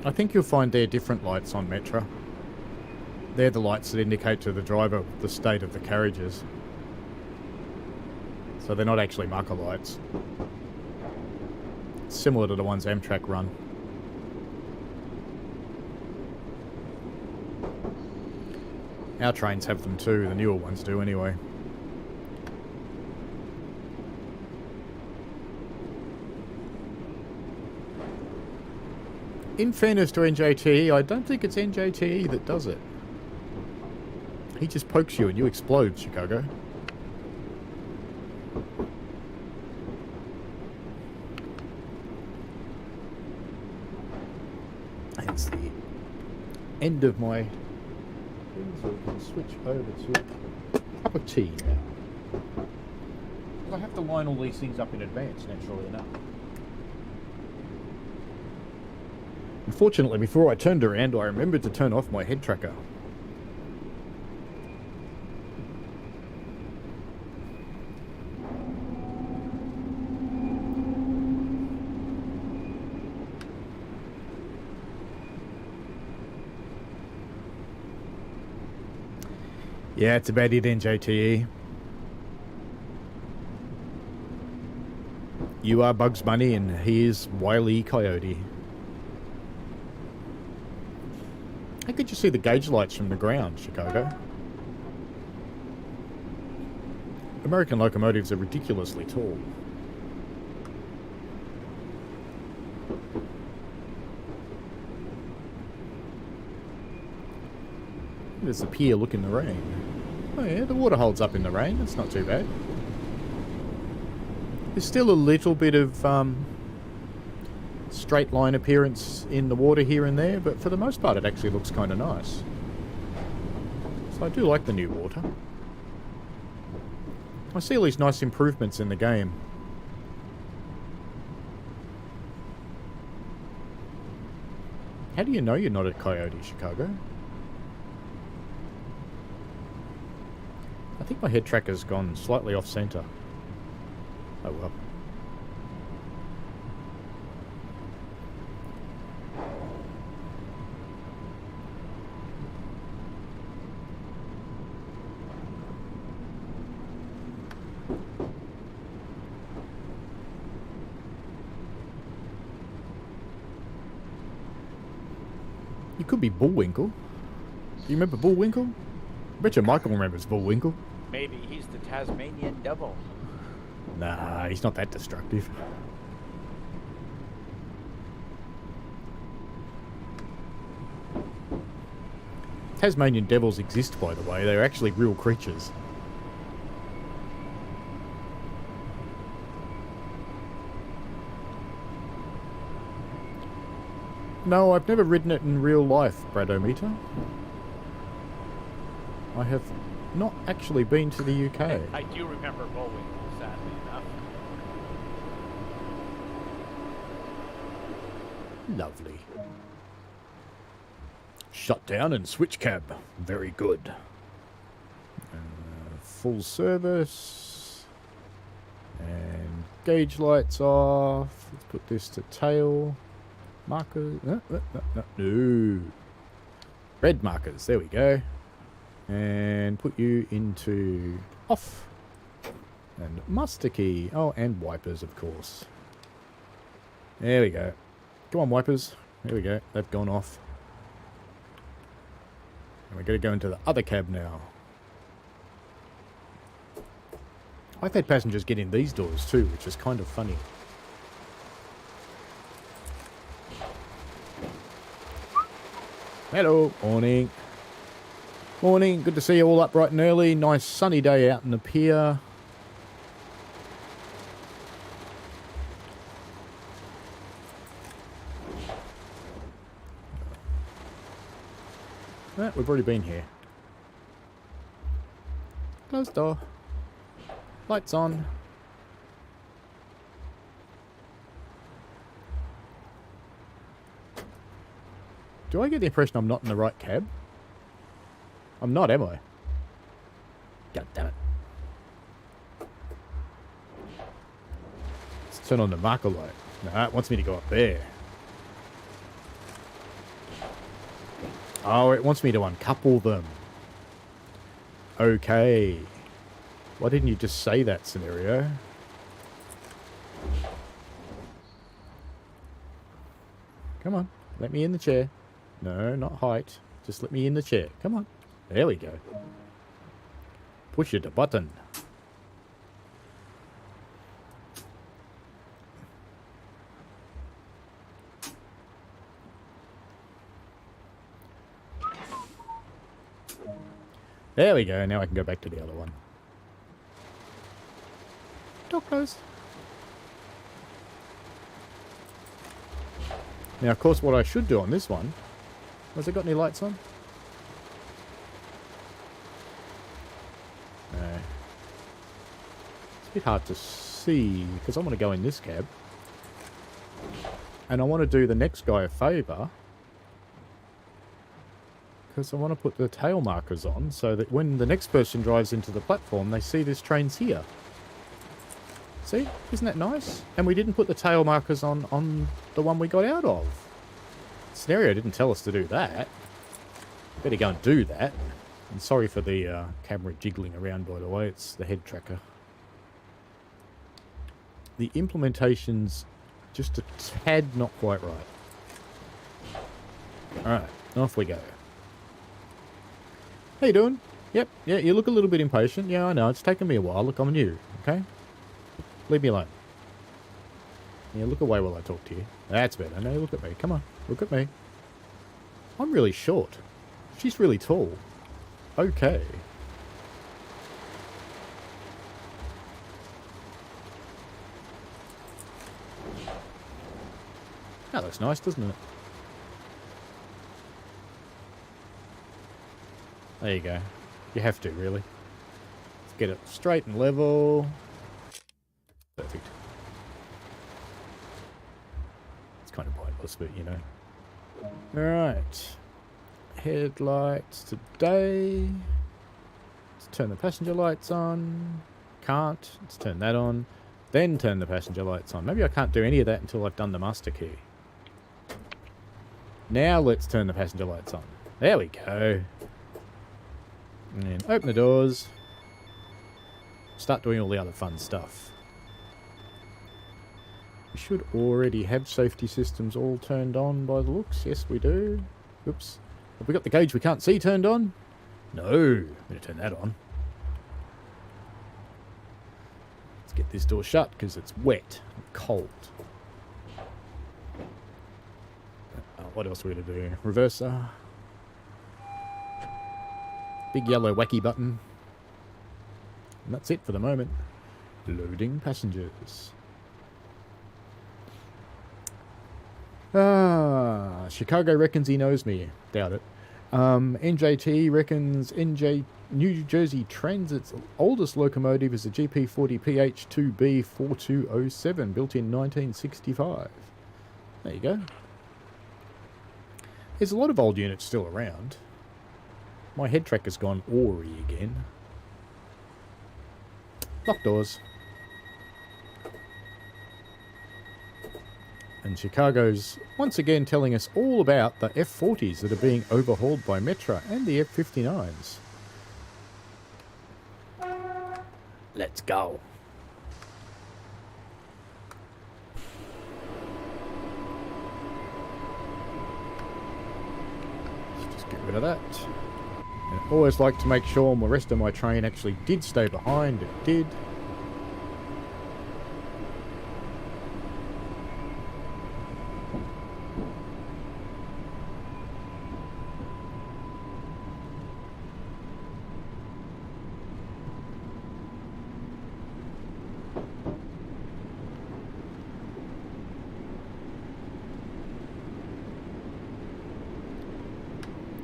I think you'll find they're different lights on Metra. They're the lights that indicate to the driver the state of the carriages. So they're not actually marker lights. It's similar to the ones Amtrak run. Our trains have them too, the newer ones do anyway. In fairness to NJTE, I don't think it's NJTE that does it. He just pokes you and you explode, Chicago. That's the end of my thing, so we can switch over to a cup of tea now. I have to line all these things up in advance, naturally enough. Unfortunately, before I turned around, I remembered to turn off my head tracker. Yeah, it's about it, NJTE. You are Bugs Bunny and he is Wile E. Coyote. How could you see the gauge lights from the ground, Chicago? American locomotives are ridiculously tall. There's the pier, look in the rain. Oh yeah, the water holds up in the rain, that's not too bad. There's still a little bit of straight line appearance in the water here and there, but for the most part it actually looks kind of nice. So I do like the new water. I see all these nice improvements in the game. How do you know you're not a coyote, Chicago? I think my head tracker's gone slightly off center. Oh well. You could be Bullwinkle. Do you remember Bullwinkle? I bet you Michael remembers Bullwinkle. Maybe he's the Tasmanian devil. Nah, he's not that destructive. Tasmanian devils exist, by the way. They're actually real creatures. No, I've never ridden it in real life, Bradometer. I have not actually been to the UK. I do remember Bullwinkle, sadly enough. Lovely. Shut down and switch cab. Very good. Full service. And gauge lights off. Let's put this to tail. Markers. No. Red markers. There we go. And put you into off. And muster key. Oh, and wipers, of course. There we go. Come on, wipers. There we go. They've gone off. And we're going to go into the other cab now. I've had passengers get in these doors too, which is kind of funny. Hello. Morning. Morning. Good to see you all up bright and early. Nice sunny day out in the pier. We've already been here. Closed door. Lights on. Do I get the impression I'm not in the right cab? I'm not, am I? God damn it. Let's turn on the marker light. No, it wants me to go up there. Oh, it wants me to uncouple them. Okay. Why didn't you just say that, scenario? Come on. Let me in the chair. No, not height. Just let me in the chair. Come on. There we go. Push the button. There we go. Now I can go back to the other one. Door closed. Now, of course, what I should do on this one... Has it got any lights on? No. It's a bit hard to see, because I want to go in this cab. And I want to do the next guy a favour. Because I want to put the tail markers on, so that when the next person drives into the platform, they see this train's here. See? Isn't that nice? And we didn't put the tail markers on the one we got out of. Scenario didn't tell us to do that. Better go and do that. And sorry for the camera jiggling around, by the way. It's the head tracker. The implementation's just a tad not quite right. Alright, off we go. How you doing? Yep, yeah, you look a little bit impatient. Yeah, I know, it's taken me a while. Look, I'm new, okay? Leave me alone. Yeah, look away while I talk to you. That's better. No, look at me. Come on, look at me. I'm really short. She's really tall. Okay. That looks nice, doesn't it? There you go. You have to, really. Let's get it straight and level. Perfect. It's kind of pointless, but you know. Alright. Headlights today. Let's turn the passenger lights on. Can't. Let's turn that on. Then turn the passenger lights on. Maybe I can't do any of that until I've done the master key. Now let's turn the passenger lights on. There we go. And open the doors. Start doing all the other fun stuff. We should already have safety systems all turned on by the looks. Yes, we do. Oops. Have we got the gauge we can't see turned on? No. I'm going to turn that on. Let's get this door shut because it's wet and cold. What else are we going to do? Reverser. Big yellow wacky button. And that's it for the moment. Loading passengers. Chicago reckons he knows me. Doubt it. NJT reckons New Jersey Transit's oldest locomotive is a GP40 PH2B 4207, built in 1965. There you go. There's a lot of old units still around. My head track has gone awry again. Lock doors. And Chicago's once again telling us all about the F40s that are being overhauled by Metra and the F59s. Let's go. Let's just get rid of that. And I always like to make sure the rest of my train actually did stay behind. It did.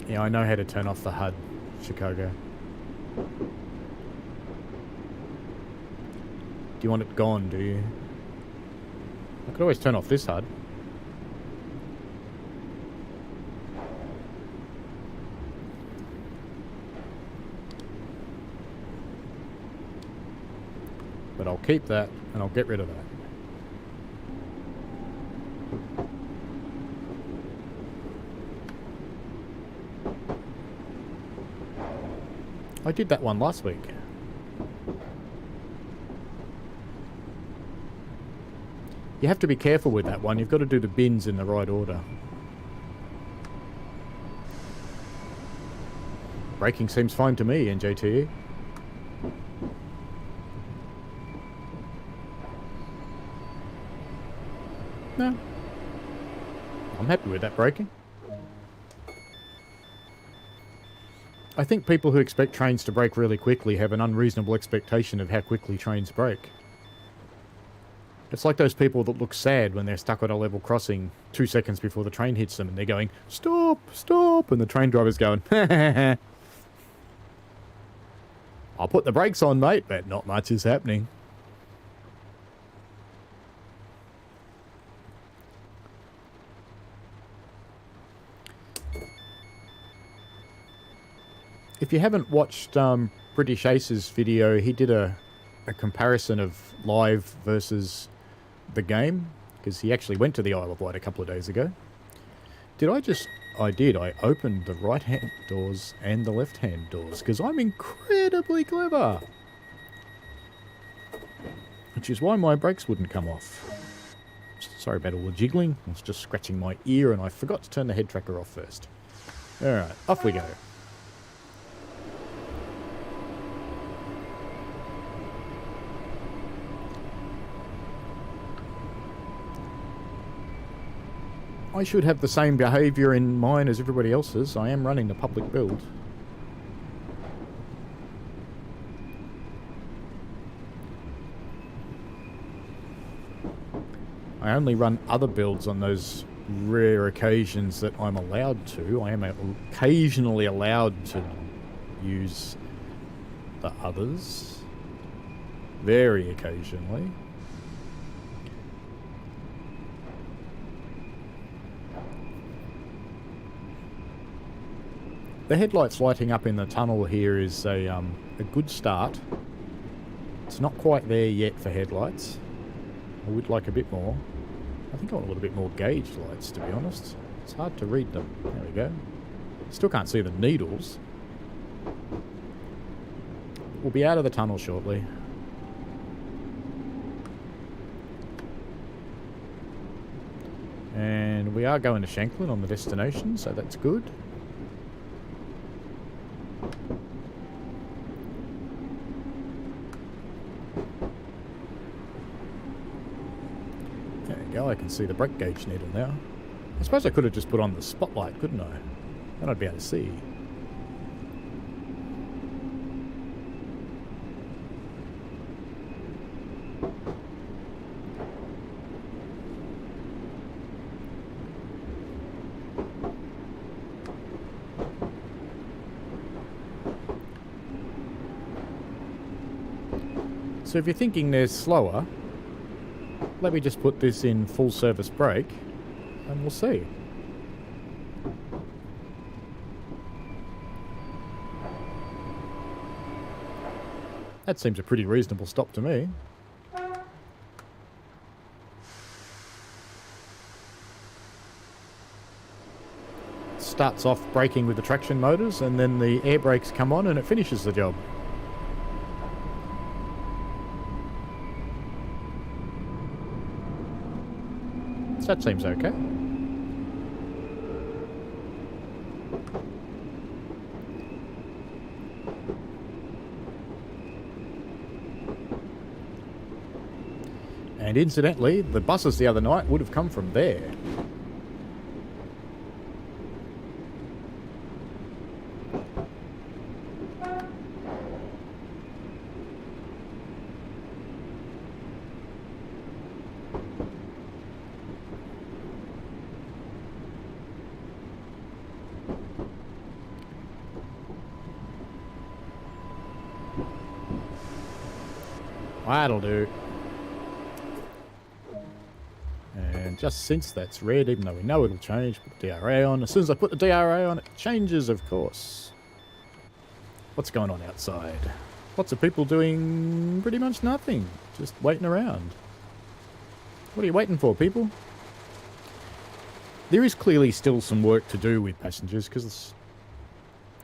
Yeah, I know how to turn off the HUD, Chicago. Do you want it gone, do you? I could always turn off this HUD. But I'll keep that, and I'll get rid of that. I did that one last week. You have to be careful with that one. You've got to do the bins in the right order. Braking seems fine to me, NJTE. No. I'm happy with that braking. I think people who expect trains to brake really quickly have an unreasonable expectation of how quickly trains brake. It's like those people that look sad when they're stuck on a level crossing 2 seconds before the train hits them and they're going, "Stop, stop," and the train driver's going, "I'll put the brakes on, mate," but not much is happening. If you haven't watched British Ace's video, he did a comparison of live versus the game, because he actually went to the Isle of Wight a couple of days ago. I did. I opened the right-hand doors and the left-hand doors, because I'm incredibly clever. Which is why my brakes wouldn't come off. Sorry about all the jiggling. I was just scratching my ear, and I forgot to turn the head tracker off first. Alright, off we go. I should have the same behaviour in mine as everybody else's. I am running the public build. I only run other builds on those rare occasions that I'm allowed to. I am occasionally allowed to use the others. Very occasionally. The headlights lighting up in the tunnel here is a good start. It's not quite there yet for headlights. I would like a bit more. I think I want a little bit more gauge lights, to be honest. It's hard to read them. There we go. Still can't see the needles. We'll be out of the tunnel shortly. And we are going to Shanklin on the destination, so that's good. I can see the brake gauge needle now. I suppose I could have just put on the spotlight, couldn't I? Then I'd be able to see. So if you're thinking they're slower, let me just put this in full service brake and we'll see. That seems a pretty reasonable stop to me. Starts off braking with the traction motors and then the air brakes come on and it finishes the job. So that seems okay. And incidentally, the buses the other night would have come from there. That'll do. And just since that's red, even though we know it'll change, put the DRA on. As soon as I put the DRA on, it changes, of course. What's going on outside? Lots of people doing pretty much nothing. Just waiting around. What are you waiting for, people? There is clearly still some work to do with passengers, because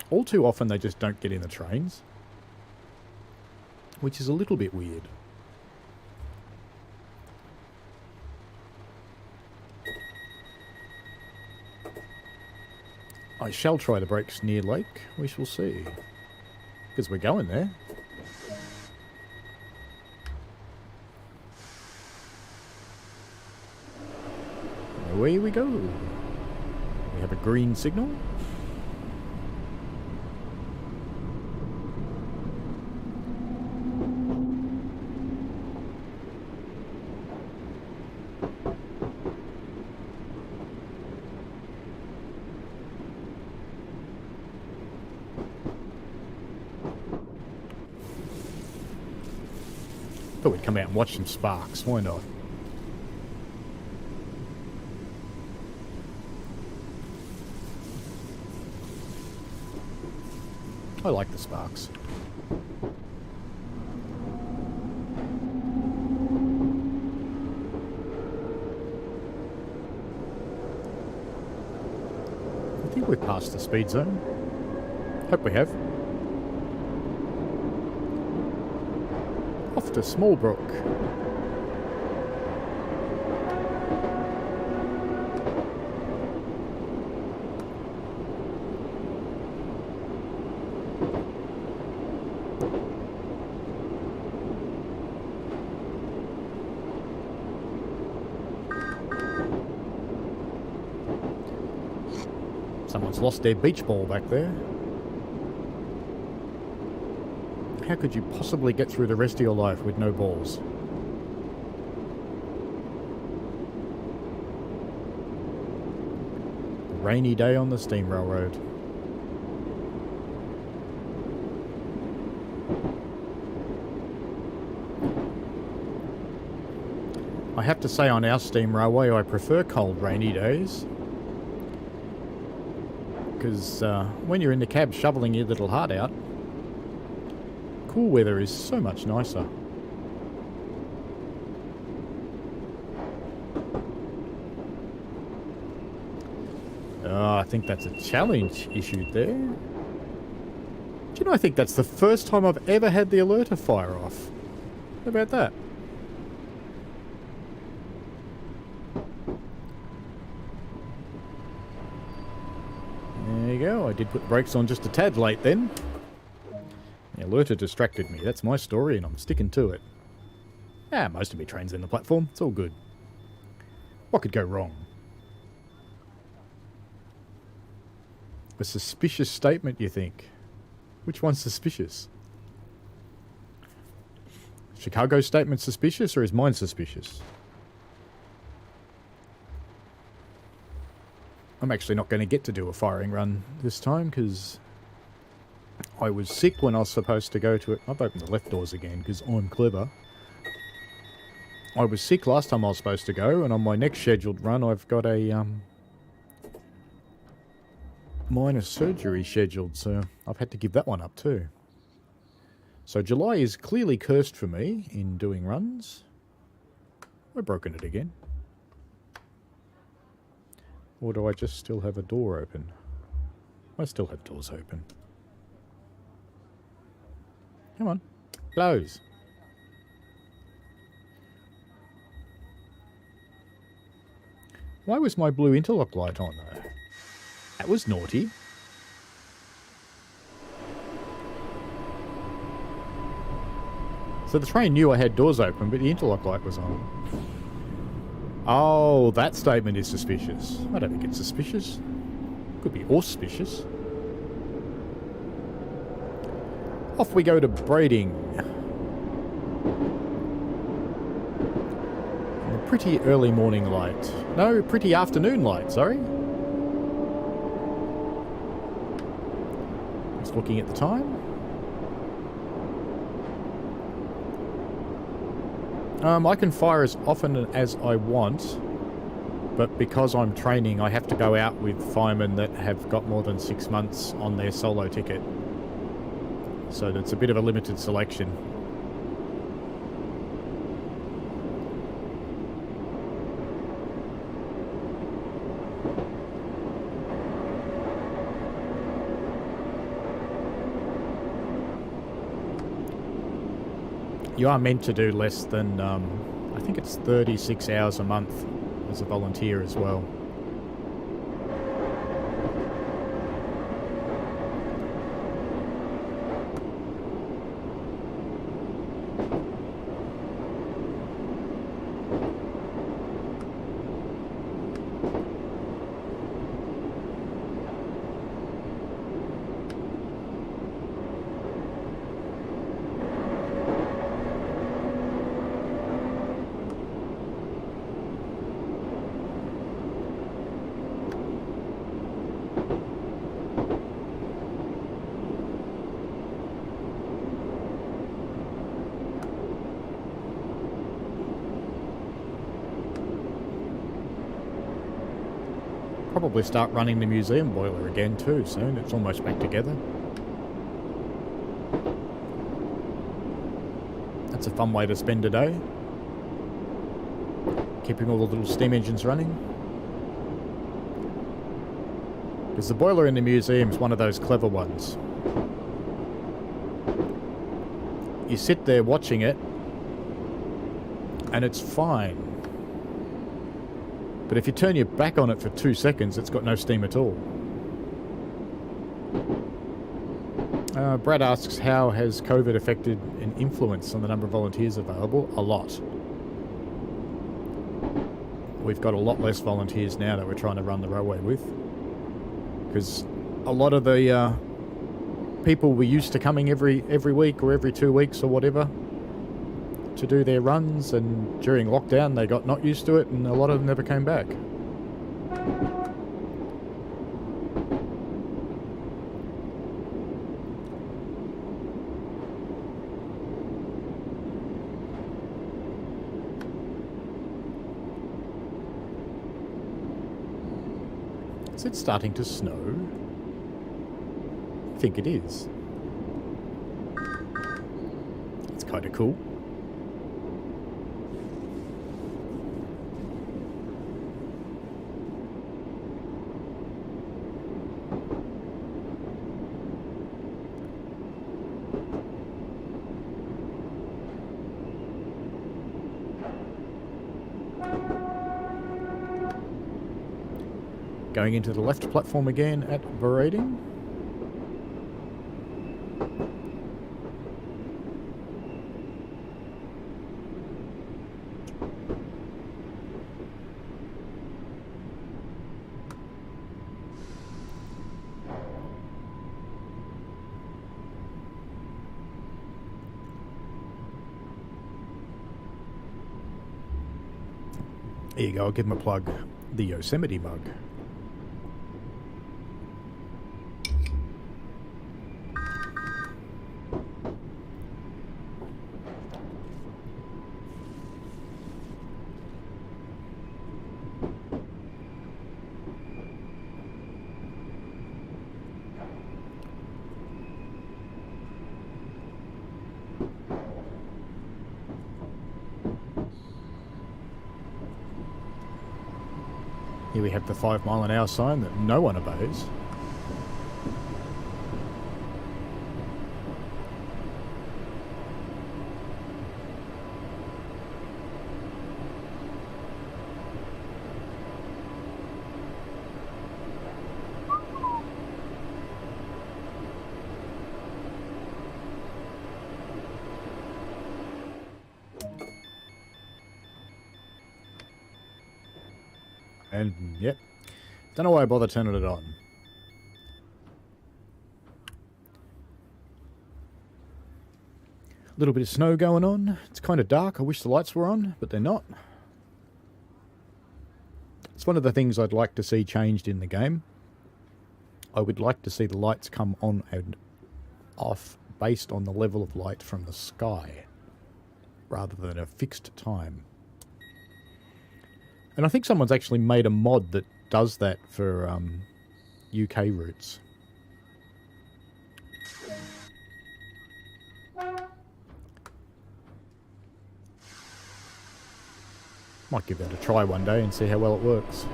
all too often they just don't get in the trains. Which is a little bit weird. I shall try the brakes near Lake. We shall see. Because we're going there. Away we go. We have a green signal. Thought we'd come out and watch some sparks. Why not? I like the sparks. I think we're past the speed zone. Hope we have. Off to Smallbrook. Someone's lost their beach ball back there. How could you possibly get through the rest of your life with no balls? A rainy day on the steam railroad. I have to say on our steam railway I prefer cold rainy days. Because when you're in the cab shoveling your little heart out, cool weather is so much nicer. Oh, I think that's a challenge issued there. Do you know, I think that's the first time I've ever had the alerter fire off. How about that? There you go. I did put the brakes on just a tad late then. The alerter distracted me. That's my story and I'm sticking to it. Most of my trains in the platform. It's all good. What could go wrong? A suspicious statement, you think? Which one's suspicious? Chicago's statement suspicious or is mine suspicious? I'm actually not going to get to do a firing run this time because I was sick when I was supposed to go to it. I've opened the left doors again because I'm clever. I was sick last time I was supposed to go, and on my next scheduled run I've got a minor surgery scheduled, so I've had to give that one up too. So July is clearly cursed for me in doing runs. I've broken it again. Or do I just still have a door open? I still have doors open. Come on. Close. Why was my blue interlock light on though? That was naughty. So the train knew I had doors open, but the interlock light was on. Oh, that statement is suspicious. I don't think it's suspicious. Could be auspicious. Off we go to Brading. A pretty early morning light. No, pretty afternoon light, sorry. Just looking at the time. I can fire as often as I want, but because I'm training, I have to go out with firemen that have got more than 6 months on their solo ticket. So that's a bit of a limited selection. You are meant to do less than, I think it's 36 hours a month as a volunteer as well. Probably start running the museum boiler again too soon. It's almost back together. That's a fun way to spend a day. Keeping all the little steam engines running. Because the boiler in the museum is one of those clever ones. You sit there watching it and it's fine. But if you turn your back on it for 2 seconds, it's got no steam at all. Brad asks, how has COVID affected an influence on the number of volunteers available? A lot. We've got a lot less volunteers now that we're trying to run the railway with. Because a lot of the people were used to coming every week or every 2 weeks or whatever to do their runs, and during lockdown they got not used to it and a lot of them never came back. Is it starting to snow? I think it is. It's kind of cool. Going into the left platform again at Brading. There you go, I'll give him a plug. The Yosemite mug. we have the 5 mile an hour sign that no one obeys. And, yep. Don't know why I bother turning it on. A little bit of snow going on. It's kind of dark. I wish the lights were on, but they're not. It's one of the things I'd like to see changed in the game. I would like to see the lights come on and off based on the level of light from the sky, rather than a fixed time. And I think someone's actually made a mod that does that for UK routes. Might give that a try one day and see how well it works.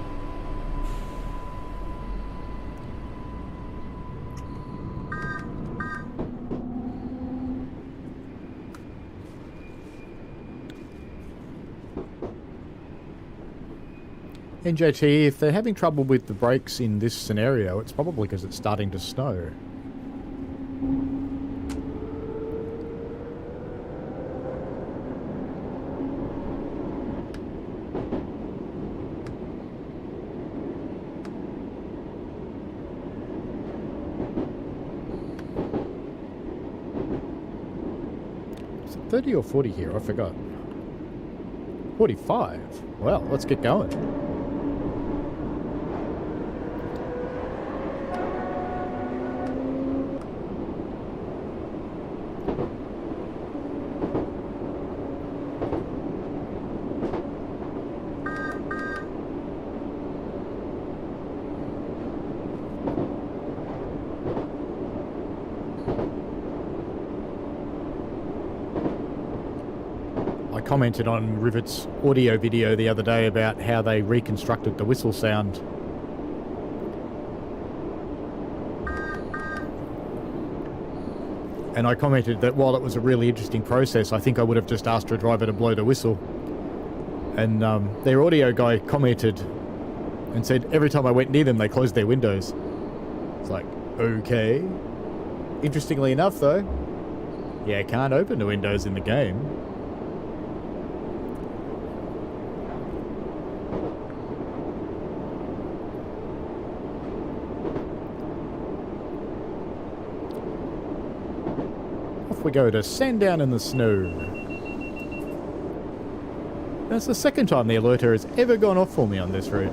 NJT, if they're having trouble with the brakes in this scenario, it's probably because it's starting to snow. Is it 30 or 40 here? I forgot. 45? Well, let's get going. I commented on Rivet's audio video the other day about how they reconstructed the whistle sound. And I commented that while it was a really interesting process, I think I would have just asked a driver to blow the whistle. And their audio guy commented and said every time I went near them, they closed their windows. It's like, okay. Interestingly enough, though, yeah, can't open the windows in the game. We go to Sandown in the Snow. That's the second time the alerter has ever gone off for me on this route.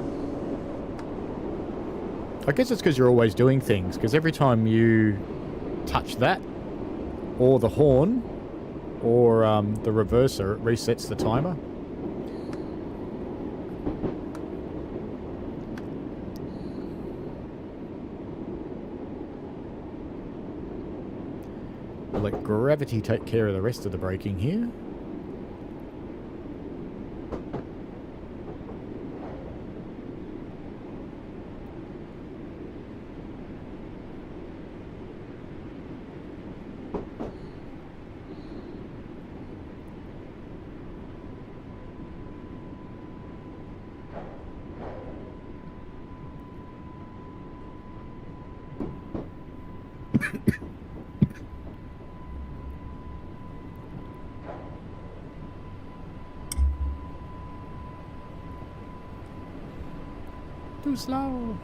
I guess it's because you're always doing things, because every time you touch that, or the horn, or the reverser, it resets the timer. I'll let gravity take care of the rest of the braking here. Too slow.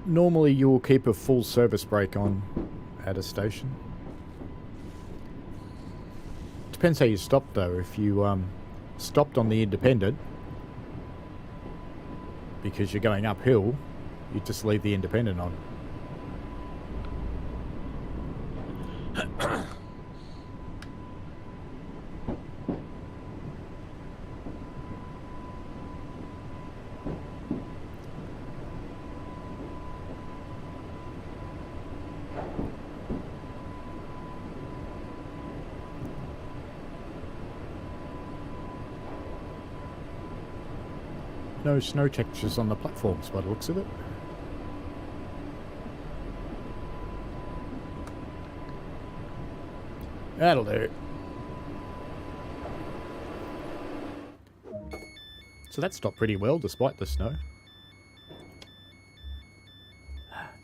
Normally you will keep a full service brake on at a station. Depends how you stop though. If you stopped on the independent because you're going uphill, you just leave the independent on. No snow textures on the platforms by the looks of it. That'll do. So that stopped pretty well despite the snow.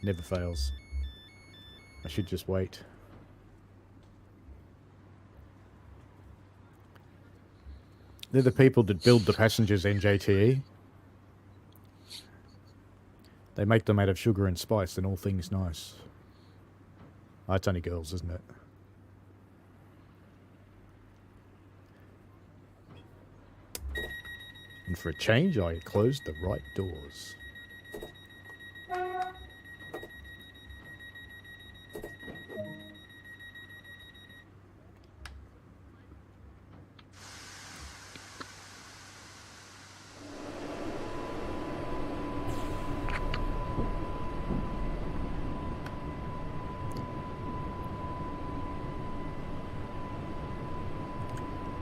Never fails. I should just wait. They're the people that build the passengers NJTE. They make them out of sugar and spice and all things nice. Oh, it's only girls, isn't it? And for a change, I closed the right doors.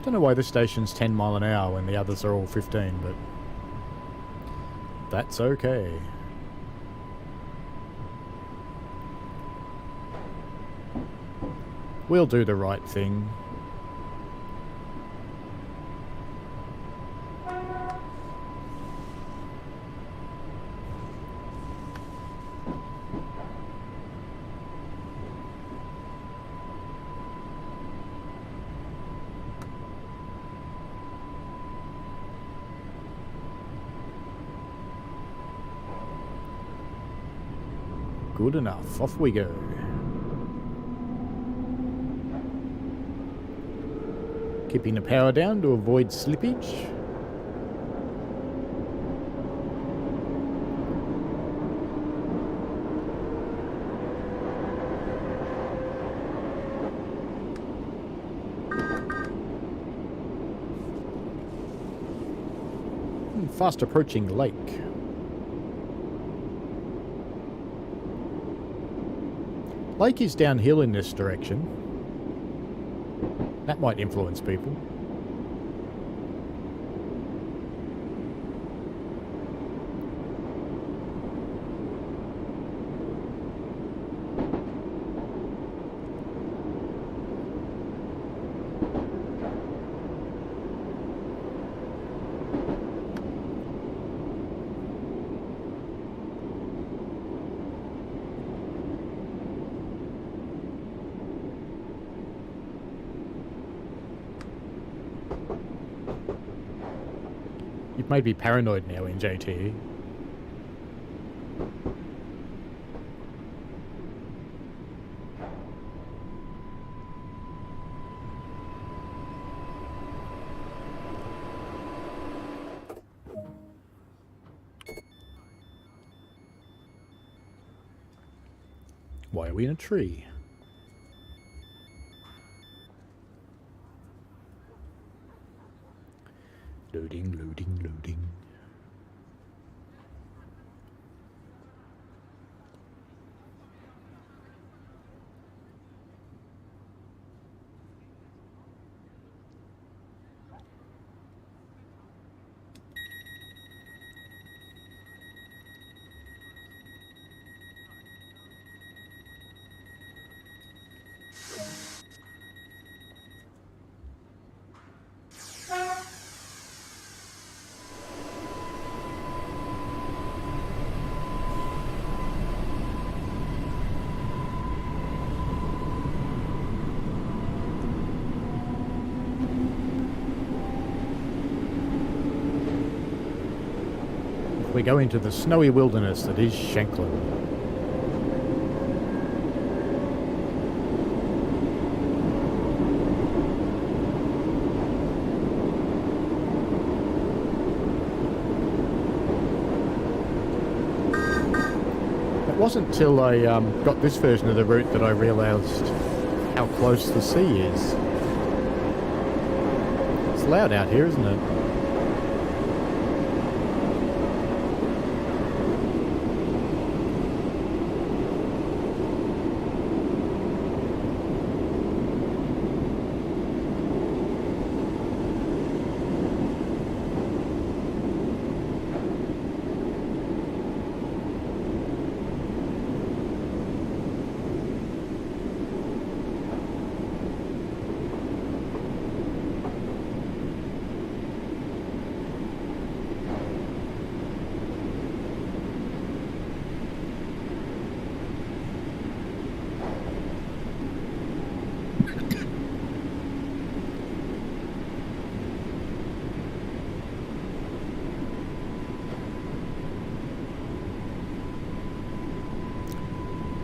Don't know why this station's 10 mile an hour when the others are all 15, but that's okay. We'll do the right thing. Good enough. Off we go. Keeping the power down to avoid slippage. Fast approaching lake. Lake is downhill in this direction. That might influence people. You've made me paranoid now in JTE. Why are we in a tree? Loading, loading, loading. We go into the snowy wilderness that is Shanklin. It wasn't until I got this version of the route that I realised how close the sea is. It's loud out here, isn't it?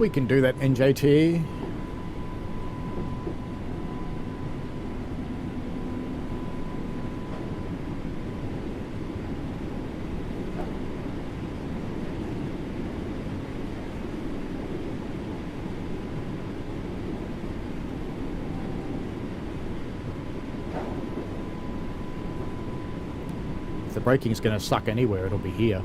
We can do that, NJT. If the braking's going to suck anywhere, it'll be here.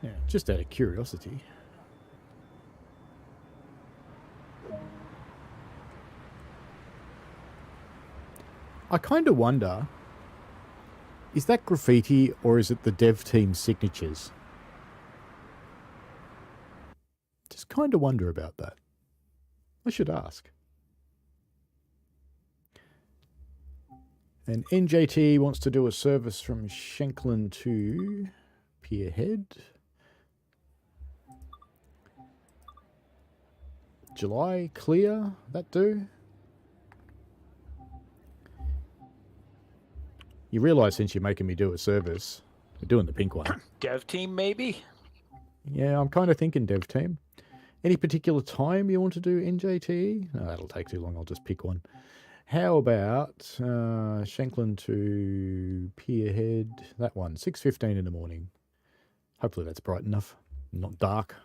Yeah, just out of curiosity. I kind of wonder, is that graffiti or is it the dev team's signatures? Just kind of wonder about that. I should ask. And NJT wants to do a service from Shanklin to Pierhead. July, clear, that do? You realise since you're making me do a service, we're doing the pink one. Dev team, maybe? Yeah, I'm kind of thinking dev team. Any particular time you want to do NJT? No, that'll take too long, I'll just pick one. How about Shanklin to Pierhead, that one, 6:15 in the morning. Hopefully that's bright enough, not dark.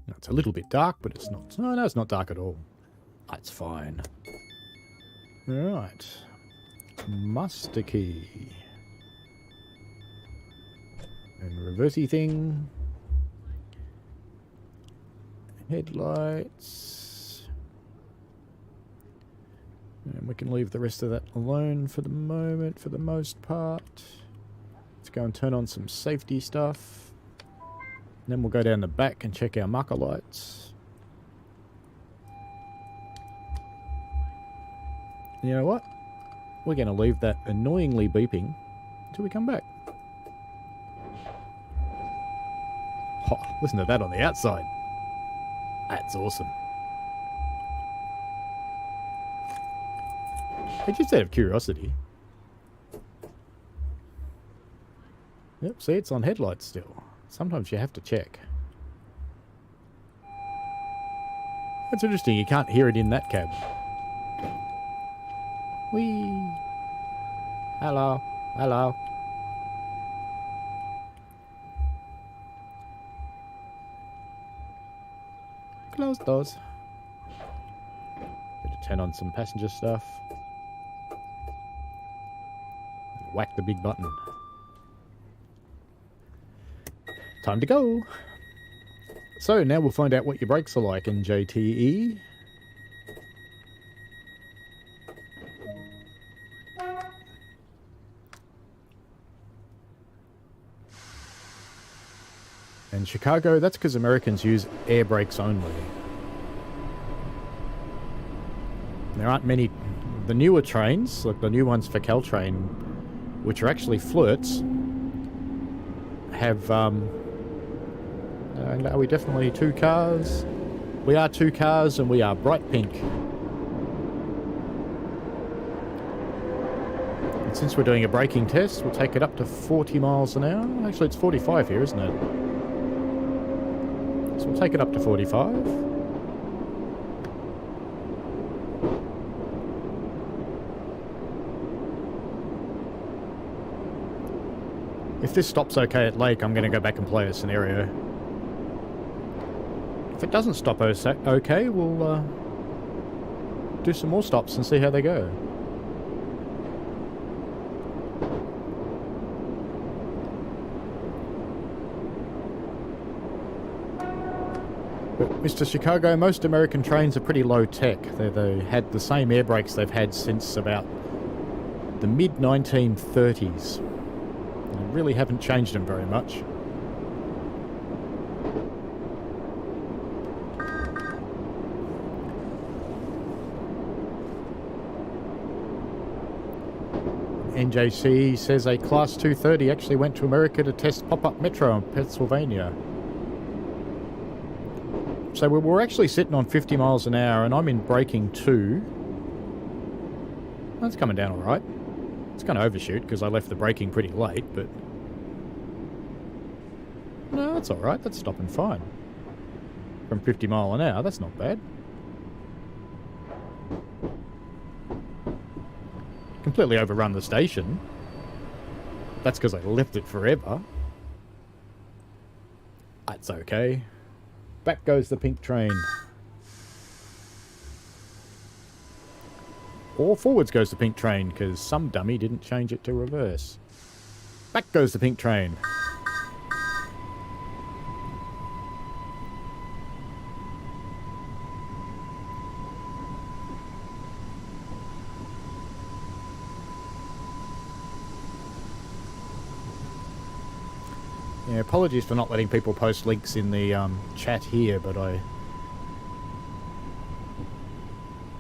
No, it's a little bit dark, but it's not. No, it's not dark at all. That's fine. Right. Master key. And reversey thing. Headlights. And we can leave the rest of that alone for the moment, for the most part. Let's go and turn on some safety stuff. Then we'll go down the back and check our marker lights. You know what? We're going to leave that annoyingly beeping until we come back. Oh, listen to that on the outside. That's awesome. Hey, just out of curiosity. Yep, see, it's on headlights still. Sometimes you have to check. That's interesting, you can't hear it in that cab. Whee! Hello, hello. Close those. Better turn on some passenger stuff. And whack the big button. Time to go. So now we'll find out what your brakes are like in JTE. And Chicago, that's because Americans use air brakes only. There aren't many, the newer trains, like the new ones for Caltrain, which are actually flirts, have, and are we definitely 2 cars? We are 2 cars and we are bright pink. since we're doing a braking test, we'll take it up to 40 miles an hour. Actually, it's 45 here, isn't it? So we'll take it up to 45. If this stops okay at Lake, I'm going to go back and play a scenario. If it doesn't stop okay, we'll do some more stops and see how they go. But Mr. Chicago, most American trains are pretty low tech. They had the same air brakes they've had since about the mid-1930s. They really haven't changed them very much. NJC says a Class 230 actually went to America to test pop-up metro in Pennsylvania. So we're actually sitting on 50 miles an hour, and I'm in braking 2. That's coming down all right. It's going to overshoot because I left the braking pretty late, but... No, that's all right. That's stopping fine. From 50 mile an hour, that's not bad. Completely overrun the station. That's because I left it forever. That's okay. Back goes the pink train. Or forwards goes the pink train, because some dummy didn't change it to reverse. Back goes the pink train. Yeah, apologies for not letting people post links in the chat here, but I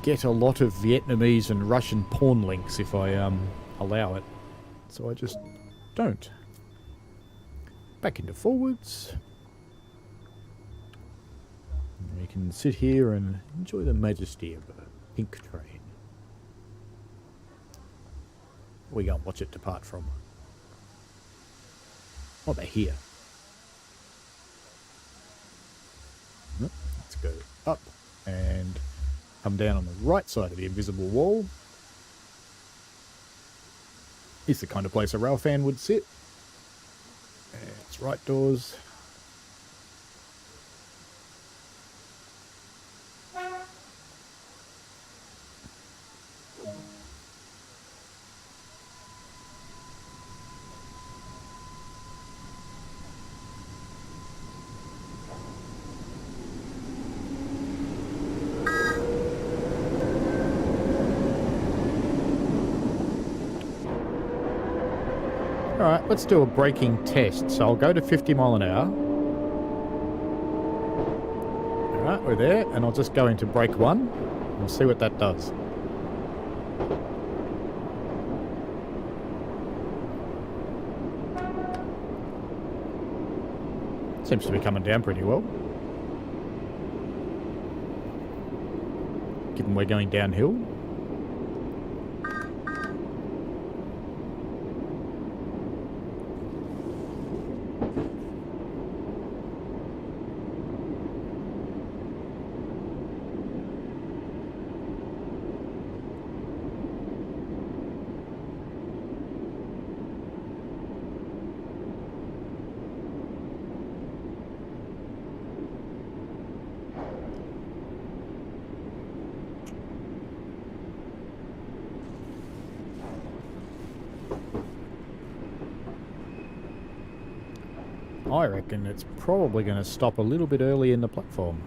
get a lot of Vietnamese and Russian porn links if I allow it. So I just don't. Back into forwards. And we can sit here and enjoy the majesty of a pink train. We go and watch it depart from. Oh, they're here. Let's go up and come down on the right side of the invisible wall. It's the kind of place a rail fan would sit. And it's right doors. Alright, let's do a braking test. So I'll go to 50 mile an hour. Alright, we're there, and I'll just go into brake 1. We'll see what that does. Seems to be coming down pretty well. Given we're going downhill. I reckon it's probably going to stop a little bit early in the platform.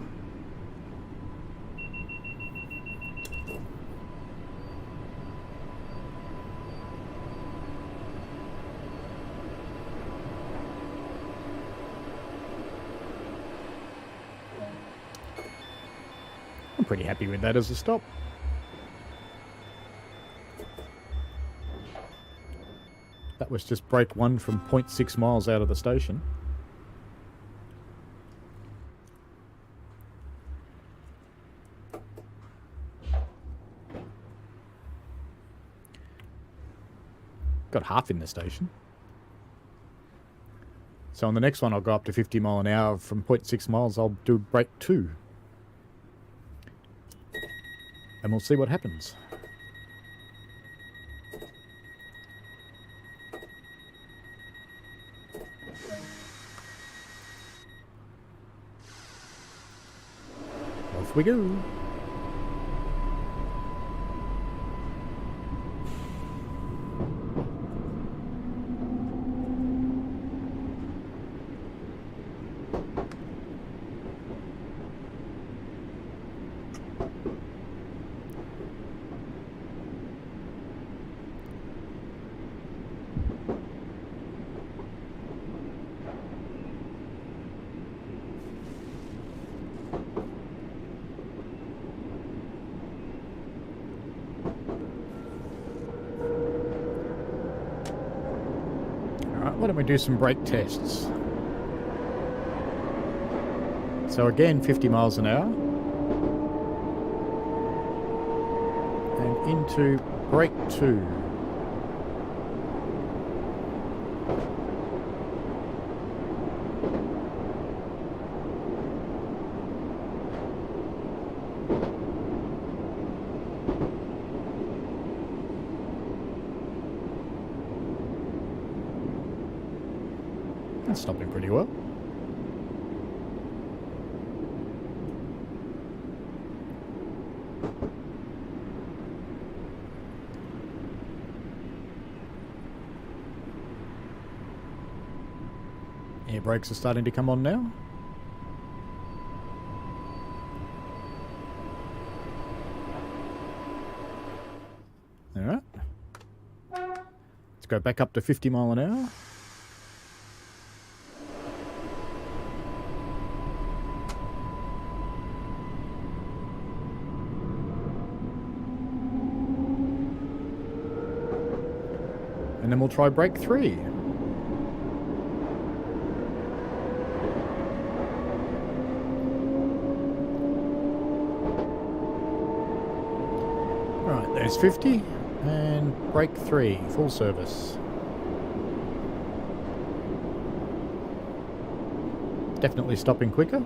I'm pretty happy with that as a stop. That was just brake 1 from 0.6 miles out of the station. got half in the station. So on the next one, I'll go up to 50 mile an hour. From 0.6 miles, I'll do brake 2. And we'll see what happens. Off we go. Why don't we do some brake tests? So again, 50 miles an hour. And into brake 2. That's stopping pretty well. Air brakes are starting to come on now. Alright. Let's go back up to 50 mile an hour. And then we'll try brake 3. Right, there's 50. And brake 3, full service. Definitely stopping quicker.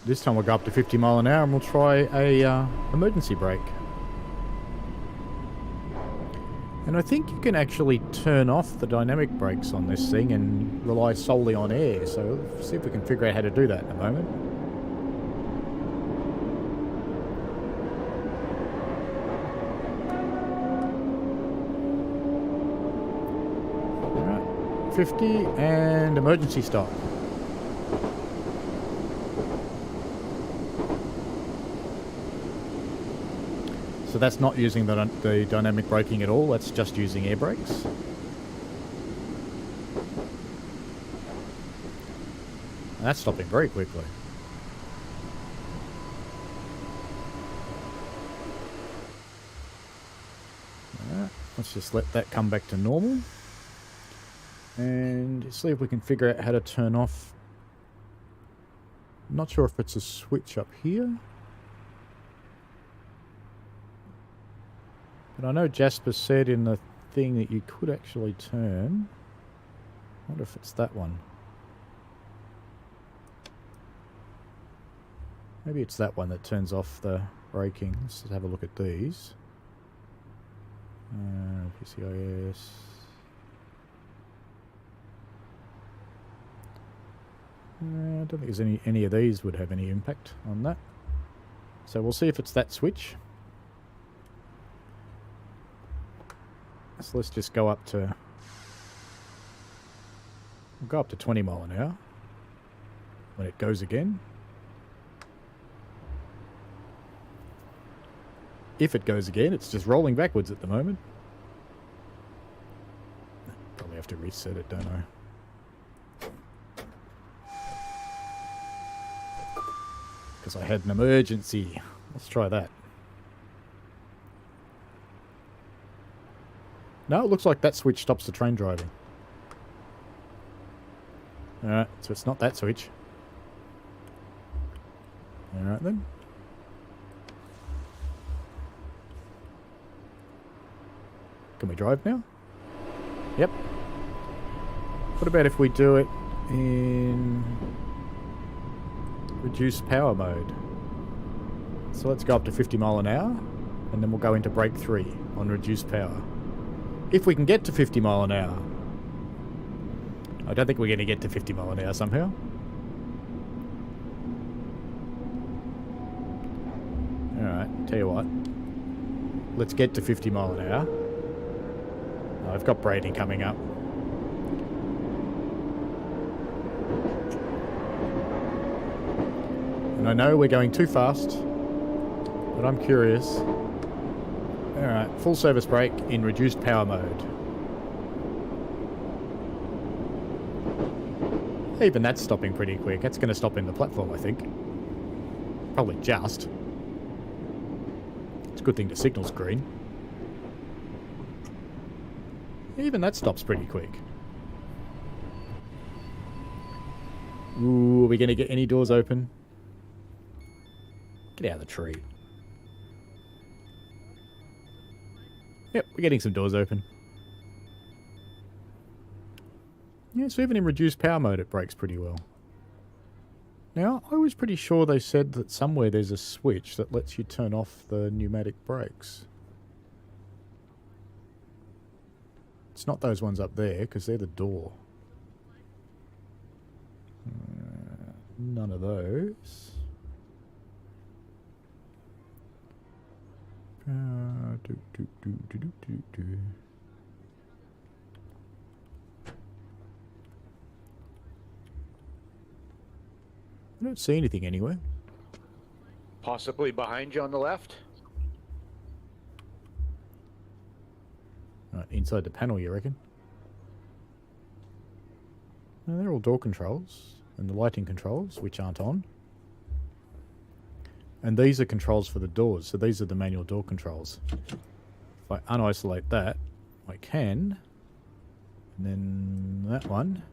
This time we'll go up to 50 mile an hour and we'll try a emergency brake. And I think you can actually turn off the dynamic brakes on this thing and rely solely on air. So let's see if we can figure out how to do that in a moment. Alright, 50 and emergency stop. So that's not using the dynamic braking at all, that's just using air brakes. And that's stopping very quickly. Alright, let's just let that come back to normal. And see if we can figure out how to turn off. I'm not sure if it's a switch up here. But I know Jasper said in the thing that you could actually turn. I wonder if it's that one. Maybe it's that one that turns off the braking. Let's just have a look at these. PCIS. I don't think there's any of these would have any impact on that. So we'll see if it's that switch. So let's just go up to... We'll go up to 20 mile an hour. When it goes again. If it goes again, it's just rolling backwards at the moment. Probably have to reset it, don't I? Because I had an emergency. Let's try that. No, it looks like that switch stops the train driving. Alright, so it's not that switch. Alright then. Can we drive now? Yep. What about if we do it in reduced power mode? So let's go up to 50 mile an hour, and then we'll go into brake 3 on reduced power. If we can get to 50 mile an hour. I don't think we're going to get to 50 mile an hour somehow. Alright, tell you what. Let's get to 50 mile an hour. I've got braiding coming up. And I know we're going too fast, but I'm curious. Alright, full service brake in reduced power mode. Even that's stopping pretty quick. That's going to stop in the platform, I think. Probably just. It's a good thing the signal's green. Even that stops pretty quick. Ooh, are we going to get any doors open? Get out of the tree. Yep, we're getting some doors open. Yeah, so even in reduced power mode it brakes pretty well. Now, I was pretty sure they said that somewhere there's a switch that lets you turn off the pneumatic brakes. It's not those ones up there, because they're the door. None of those. I don't see anything anywhere. Possibly behind you on the left? Right, inside the panel, you reckon? No, they're all door controls and the lighting controls, which aren't on. And these are controls for the doors, so these are the manual door controls. If I unisolate that, I can. And then that one.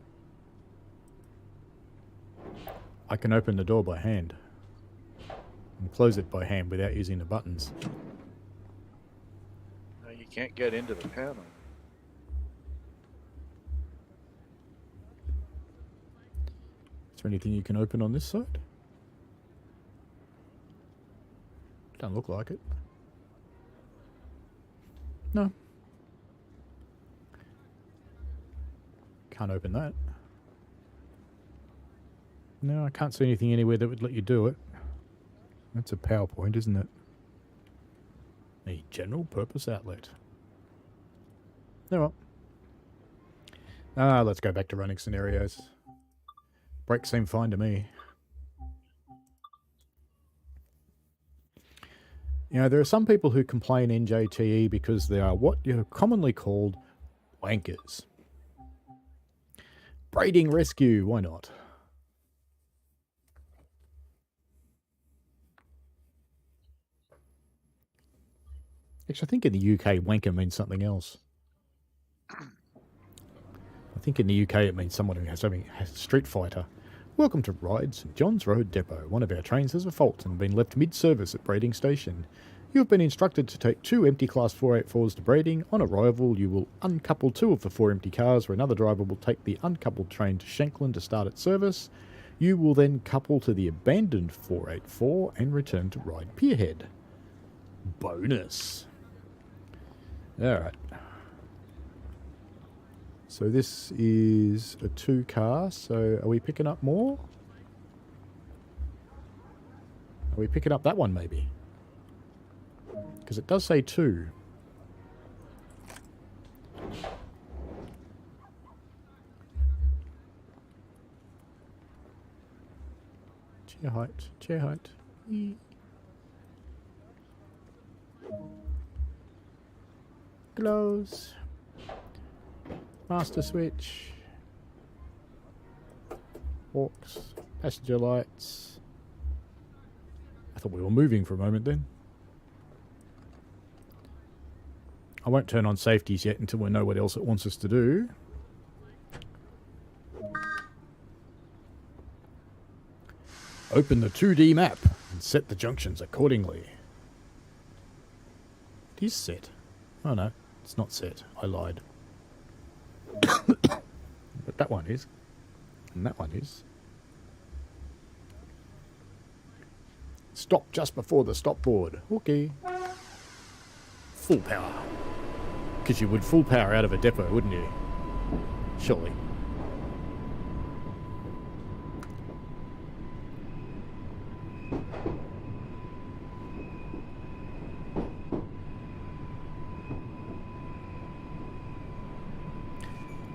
I can open the door by hand. And close it by hand without using the buttons. No, you can't get into the panel. Is there anything you can open on this side? Don't look like it. No. Can't open that. No, I can't see anything anywhere that would let you do it. That's a PowerPoint, isn't it? A general purpose outlet. No. Let's go back to running scenarios. Brakes seem fine to me. You know, there are some people who complain NJTE because they are what are commonly called wankers. Braiding rescue, why not? Actually, I think in the UK, wanker means something else. I think in the UK it means someone who has a street fighter. Welcome to Ryde St John's Road Depot. One of our trains has a fault and been left mid-service at Braiding Station. You have been instructed to take 2 empty Class 484s to Braiding. On arrival, you will uncouple 2 of the 4 empty cars, where another driver will take the uncoupled train to Shanklin to start its service. You will then couple to the abandoned 484 and return to Ryde Pierhead. Bonus. Alright. So this is a 2 car, so are we picking up more? Are we picking up that one maybe? Because it does say 2. Chair height, chair height. Close. Master switch. Walks. Passenger lights. thought we were moving for a moment then. I won't turn on safeties yet until we know what else it wants us to do. Open the 2D map and set the junctions accordingly. It is set. Oh no, it's not set. I lied. But that one is. And that one is. Stop just before the stop board. Okay. Full power. Because you would full power out of a depot, wouldn't you? Surely.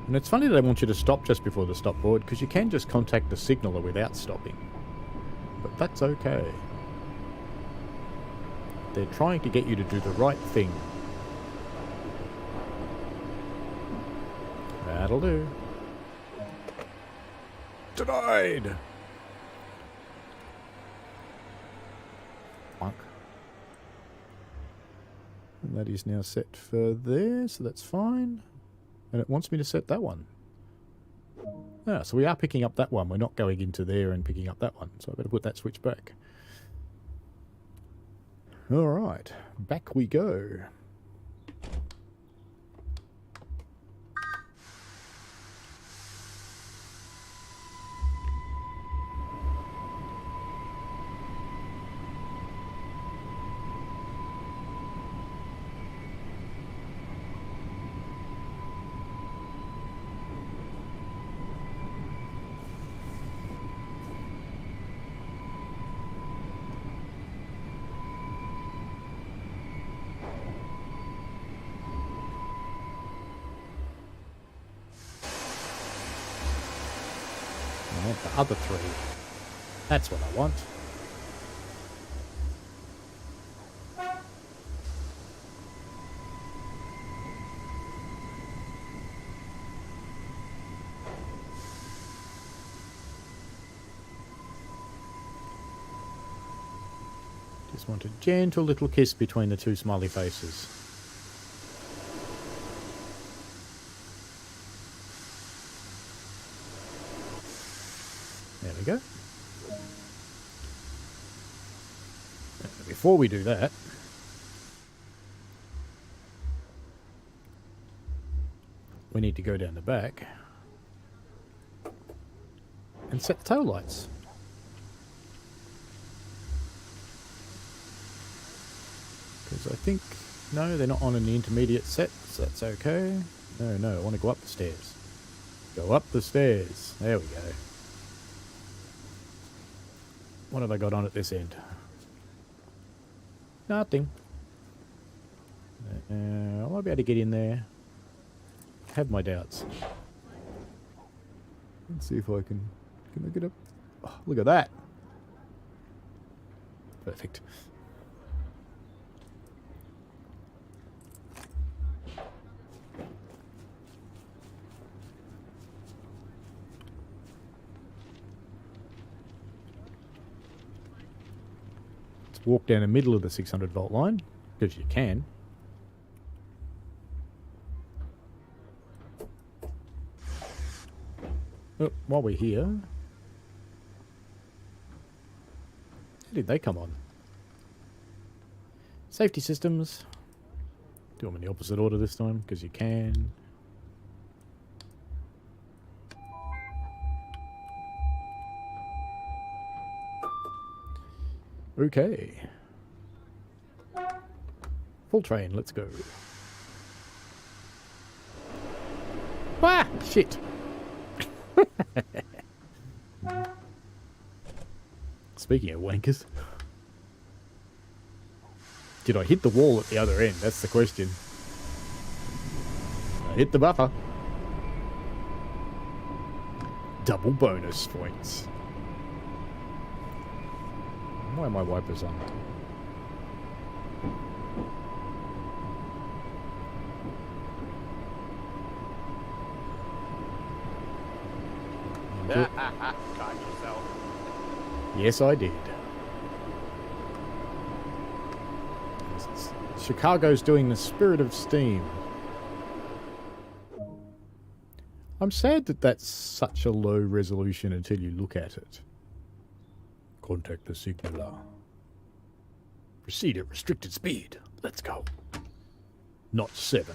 And it's funny that they want you to stop just before the stop board, because you can just contact the signaller without stopping. But that's okay. They're trying to get you to do the right thing. That'll do. Denied! Fuck. And that is now set for there, so that's fine. And it wants me to set that one. Ah, so we are picking up that one. We're not going into there and picking up that one. So I better put that switch back. Alright, back we go. I want the other three. That's what I want. Just want a gentle little kiss between the two smiley faces. There we go. Before we do that, we need to go down the back and set the tail lights. Because I think, no, they're not on in the intermediate set, so that's okay. No, I want to go up the stairs. Go up the stairs. There we go. What have I got on at this end? Nothing. I might be able to get in there. Have my doubts. Let's see if I can I get up? Oh, look at that. Perfect. Walk down the middle of the 600 volt line, because you can. Oh, while we're here, how did they come on? Safety systems. Do them in the opposite order this time, because you can. Okay. Full train, let's go. Ah! Shit! Speaking of wankers. Did I hit the wall at the other end? That's the question. I hit the buffer. Double bonus points. Why are my wipers on? Caught yourself. Yes, I did. Chicago's doing the Spirit of Steam. I'm sad that that's such a low resolution until you look at it. Contact the signaler. Proceed at restricted speed. Let's go. Not 7.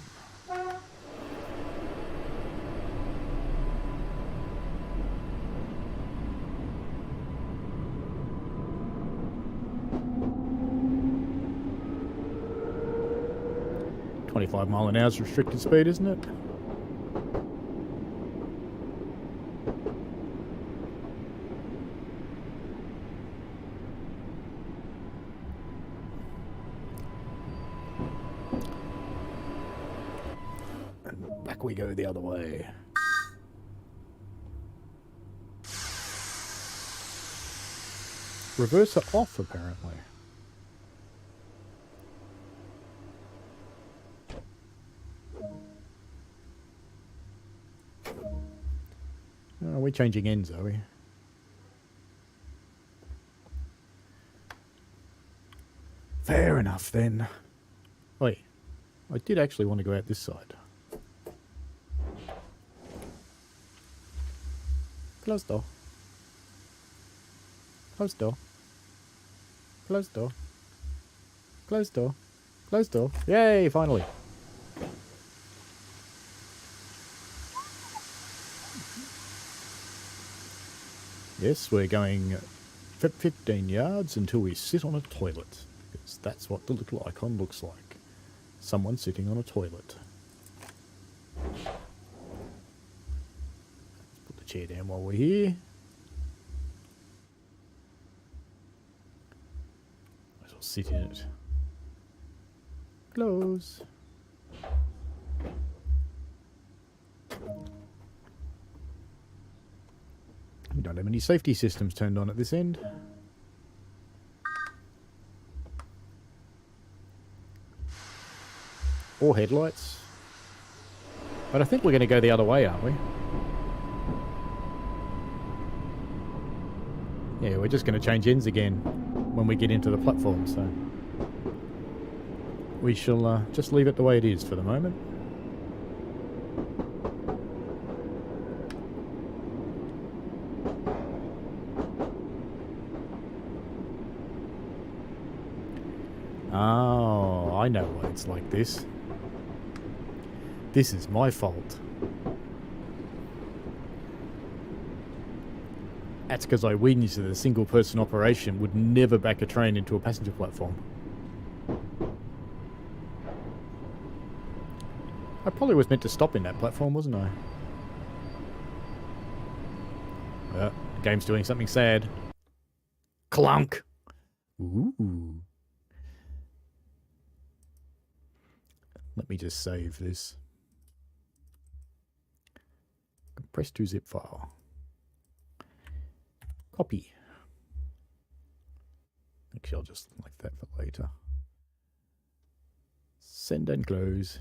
mph is restricted speed, isn't it? And back we go the other way. Reverser off, apparently. Oh, we're changing ends, are we? Fair enough, then. Wait, I did actually want to go out this side. Close door. Close door. Close door. Close door. Close door. Yay, finally. Yes, we're going 15 yards until we sit on a toilet. Because that's what the little icon looks like. Someone sitting on a toilet. Let's put the chair down while we're here. Might as well sit in it. Close. We don't have any safety systems turned on at this end. Or headlights. But I think we're going to go the other way, aren't we? Yeah, we're just going to change ends again when we get into the platform, so... we shall just leave it the way it is for the moment. Oh, I know why it's like this. This is my fault. That's because I winged that a single-person operation would never back a train into a passenger platform. I probably was meant to stop in that platform, wasn't I? The game's doing something sad. Clunk! Ooh. Let me just save this. Compress to zip file. Copy. Actually, I'll just like that for later. Send and close.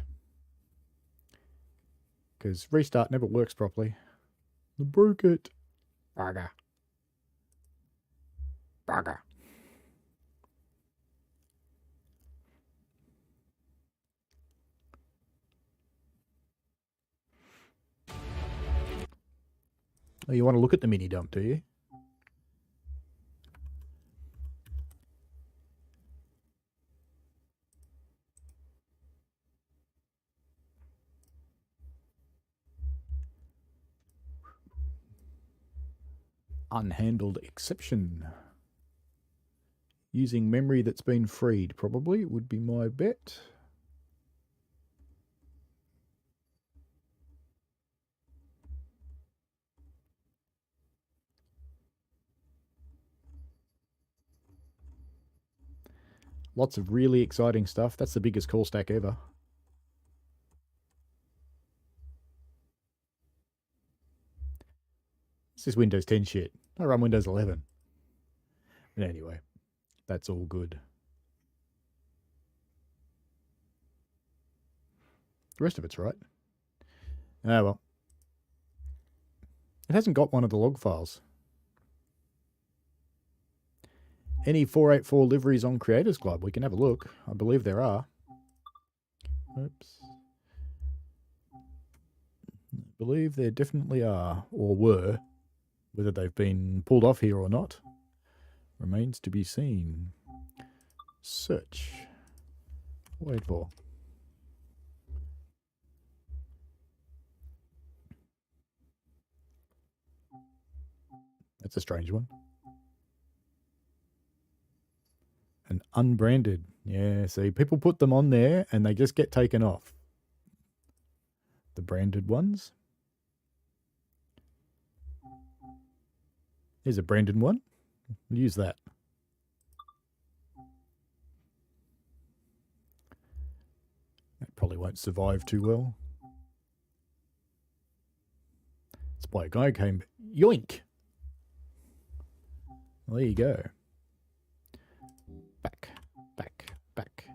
Because restart never works properly. I broke it. Bugger. Bugger. Oh, you want to look at the mini dump, do you? Unhandled exception. Using memory that's been freed, probably, would be my bet. Lots of really exciting stuff. That's the biggest call stack ever. This is Windows 10 shit. I run Windows 11. But anyway, that's all good. The rest of it's right. Ah, well. It hasn't got one of the log files. Any 484 liveries on Creators Club? We can have a look. I believe there are. Oops. I believe there definitely are, or were. Whether they've been pulled off here or not remains to be seen. Search. Wait for. That's a strange one. An unbranded. Yeah, see, people put them on there and they just get taken off. The branded ones. Here's a branded one. We'll use that. That probably won't survive too well. That's why a guy came. Yoink! Well, there you go. Back, back, back.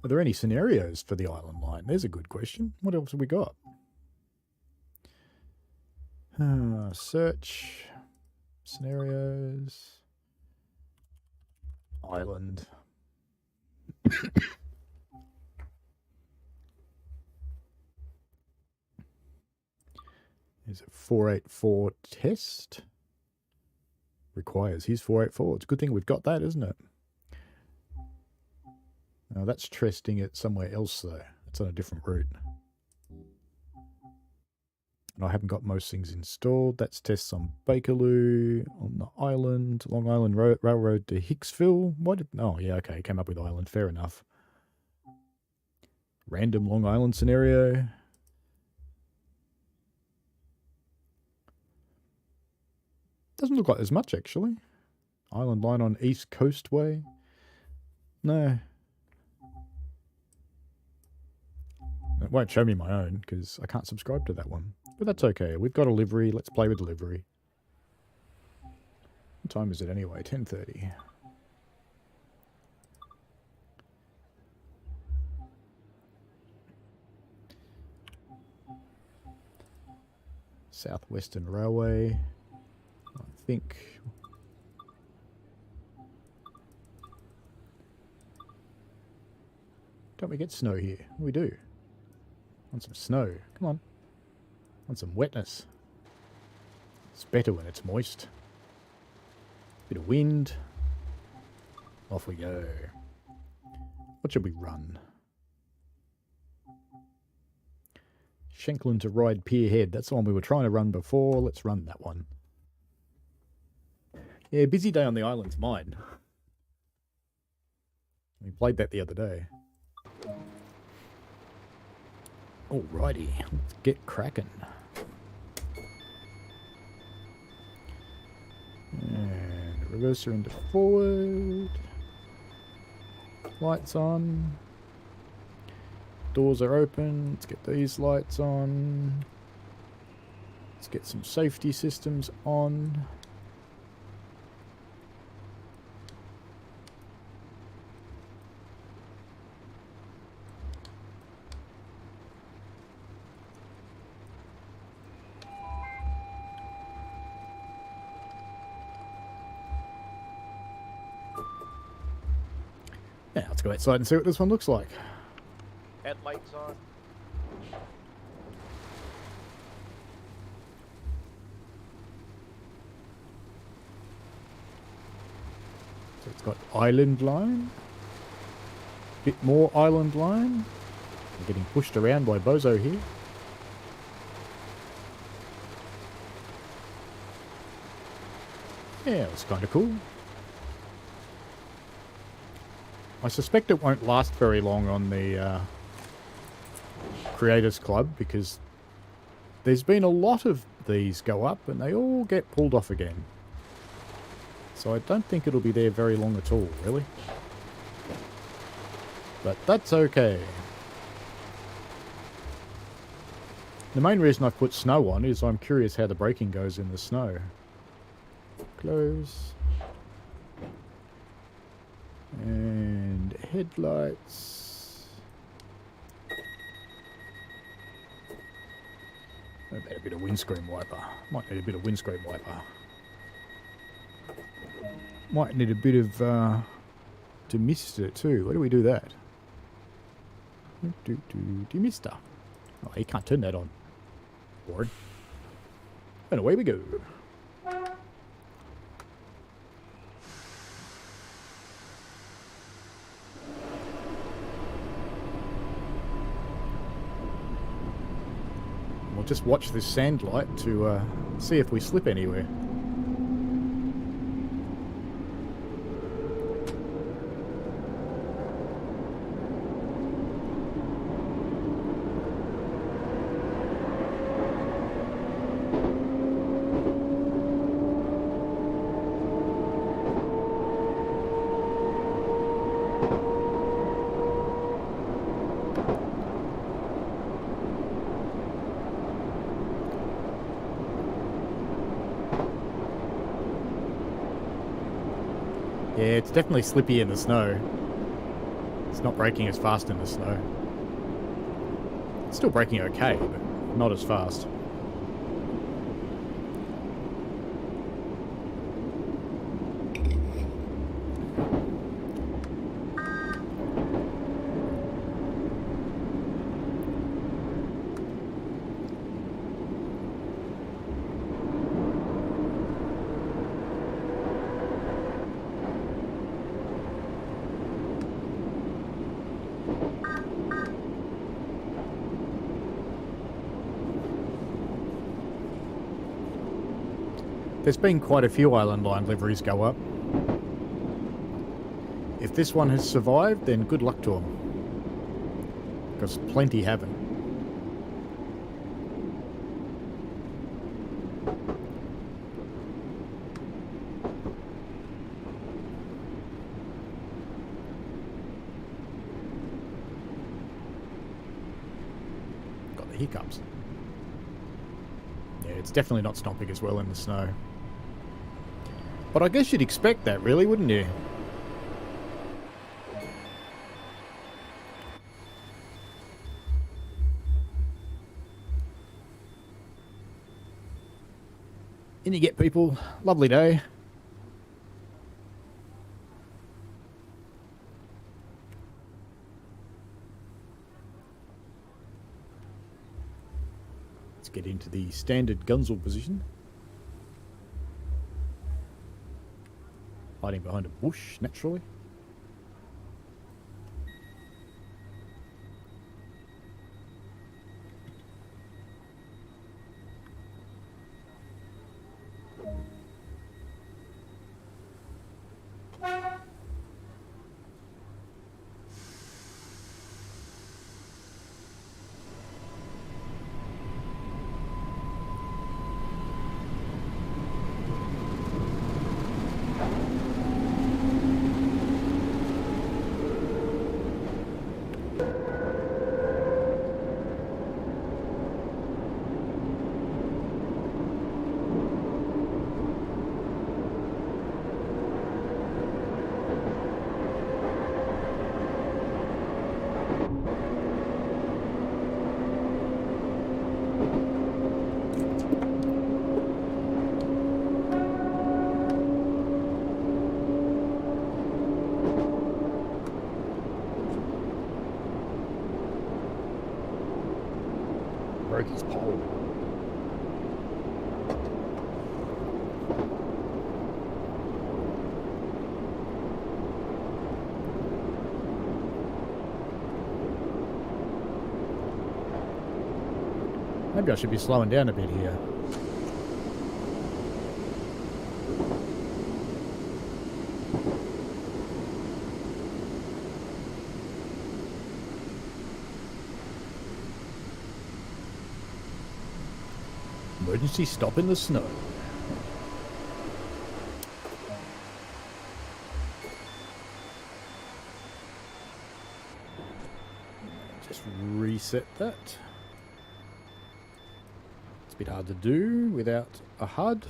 Are there any scenarios for the island line? There's a good question. What else have we got? Search. Scenarios. Island. Is it 484 test? Requires. Here's 484. It's a good thing we've got that, isn't it? Now that's testing it somewhere else, though. It's on a different route. And I haven't got most things installed. That's tests on Bakerloo, on the island, Long Island Railroad to Hicksville. Why did... Oh, yeah, okay. Came up with island. Fair enough. Random Long Island scenario. Doesn't look like there's much, actually. Island line on East Coastway. No. It won't show me my own, because I can't subscribe to that one. But that's okay. We've got a livery. Let's play with the livery. What time is it anyway? 10:30. Southwestern Railway. I think... Don't we get snow here? We do. Want some snow. Come on. Want some wetness. It's better when it's moist. Bit of wind. Off we go. What should we run? Shanklin to Ride Pier Head. That's the one we were trying to run before. Let's run that one. Yeah, busy day on the island's mine. We played that the other day. Alrighty, let's get cracking. And reverser into forward. Lights on. Doors are open. Let's get these lights on. Let's get some safety systems on. Yeah, let's go outside and see what this one looks like. Headlights on. So it's got island line. Bit more island line. I'm getting pushed around by Bozo here. Yeah, it's kind of cool. I suspect it won't last very long on the Creators Club because there's been a lot of these go up and they all get pulled off again. So I don't think it'll be there very long at all, really. But that's okay. The main reason I've put snow on is I'm curious how the braking goes in the snow. Close. And headlights. What about a bit of windscreen wiper? Might need a bit of windscreen wiper. Might need a bit of to Mister too. Where do we do that? Do Mister. Oh, you can't turn that on. Board. And away we go. We'll just watch this sand light to see if we slip anywhere. Yeah, it's definitely slippy in the snow. It's not braking as fast in the snow. It's still braking okay, but not as fast. There's been quite a few Island Line liveries go up. If this one has survived, then good luck to them. Because plenty haven't. Got the hiccups. Yeah, it's definitely not stomping as well in the snow. But I guess you'd expect that, really, wouldn't you? In you get, people. Lovely day. Let's get into the standard gunzel position. Hiding behind a bush, naturally. Broke his pole. Maybe I should be slowing down a bit here. Emergency stop in the snow. Just reset that. It's a bit hard to do without a HUD.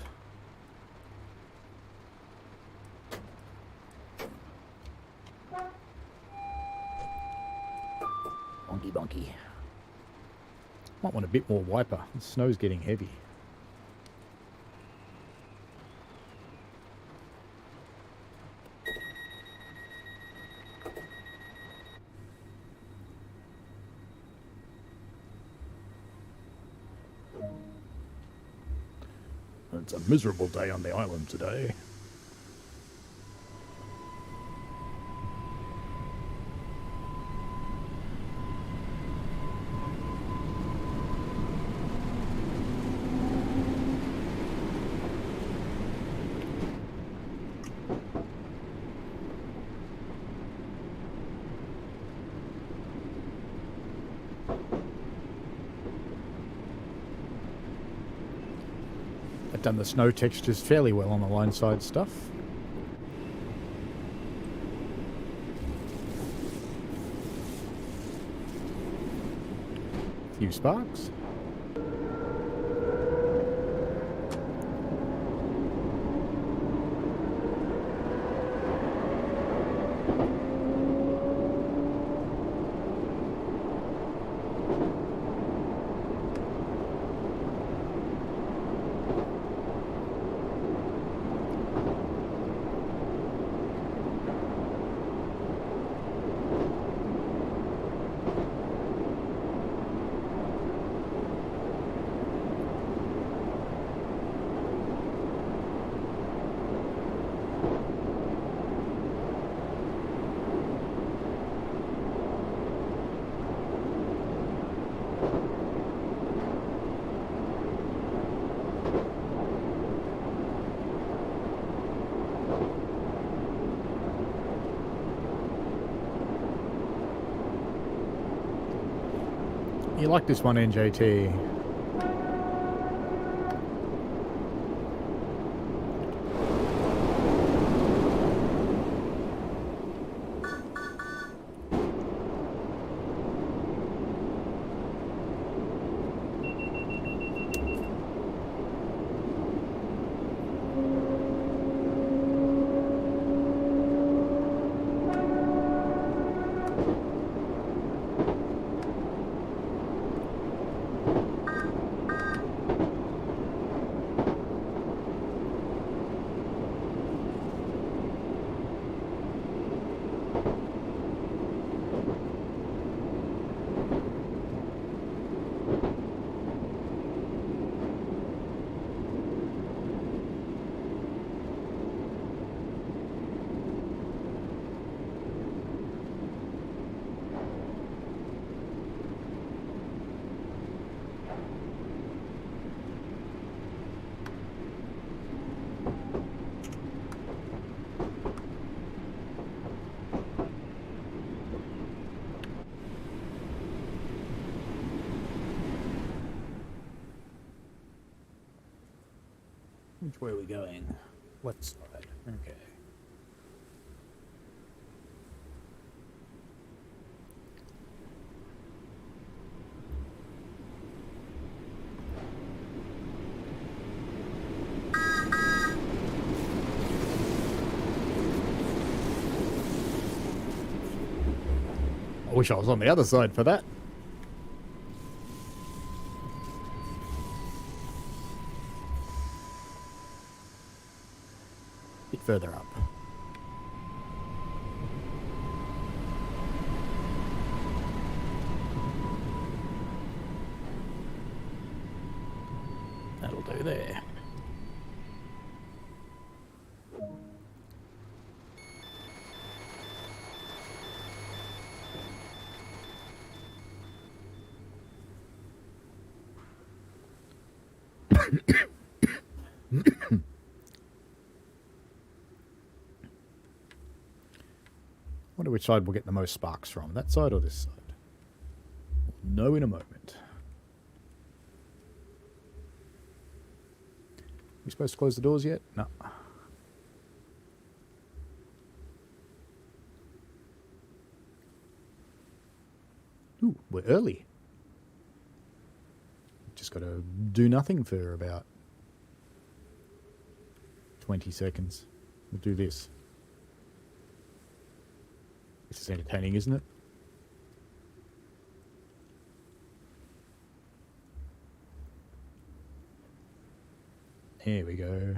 Bonky bonky. Might want a bit more wiper. The snow's getting heavy. It's a miserable day on the island today. I've done the snow textures fairly well on the line side stuff. Few sparks. You like this one, NJT? Which way are we going? What side? Okay. I wish I was on the other side for that. Bit further up. That'll do there. Wonder which side we'll get the most sparks from. That side or this side? We'll know in a moment. We supposed to close the doors yet? No. Ooh, we're early. Just got to do nothing for about 20 seconds. We'll do this. This is entertaining, isn't it? Here we go.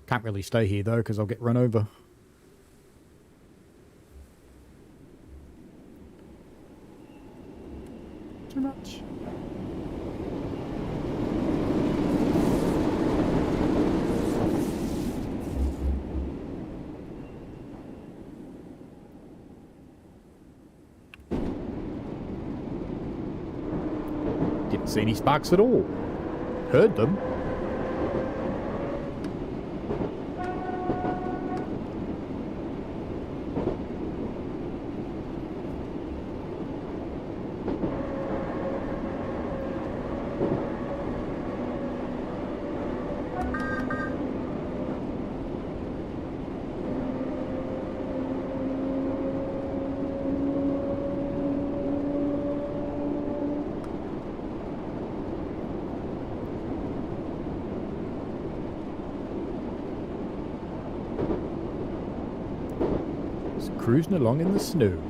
Can't really stay here though, because I'll get run over. Too much. Didn't see any sparks at all. Heard them. Just cruising along in the snow.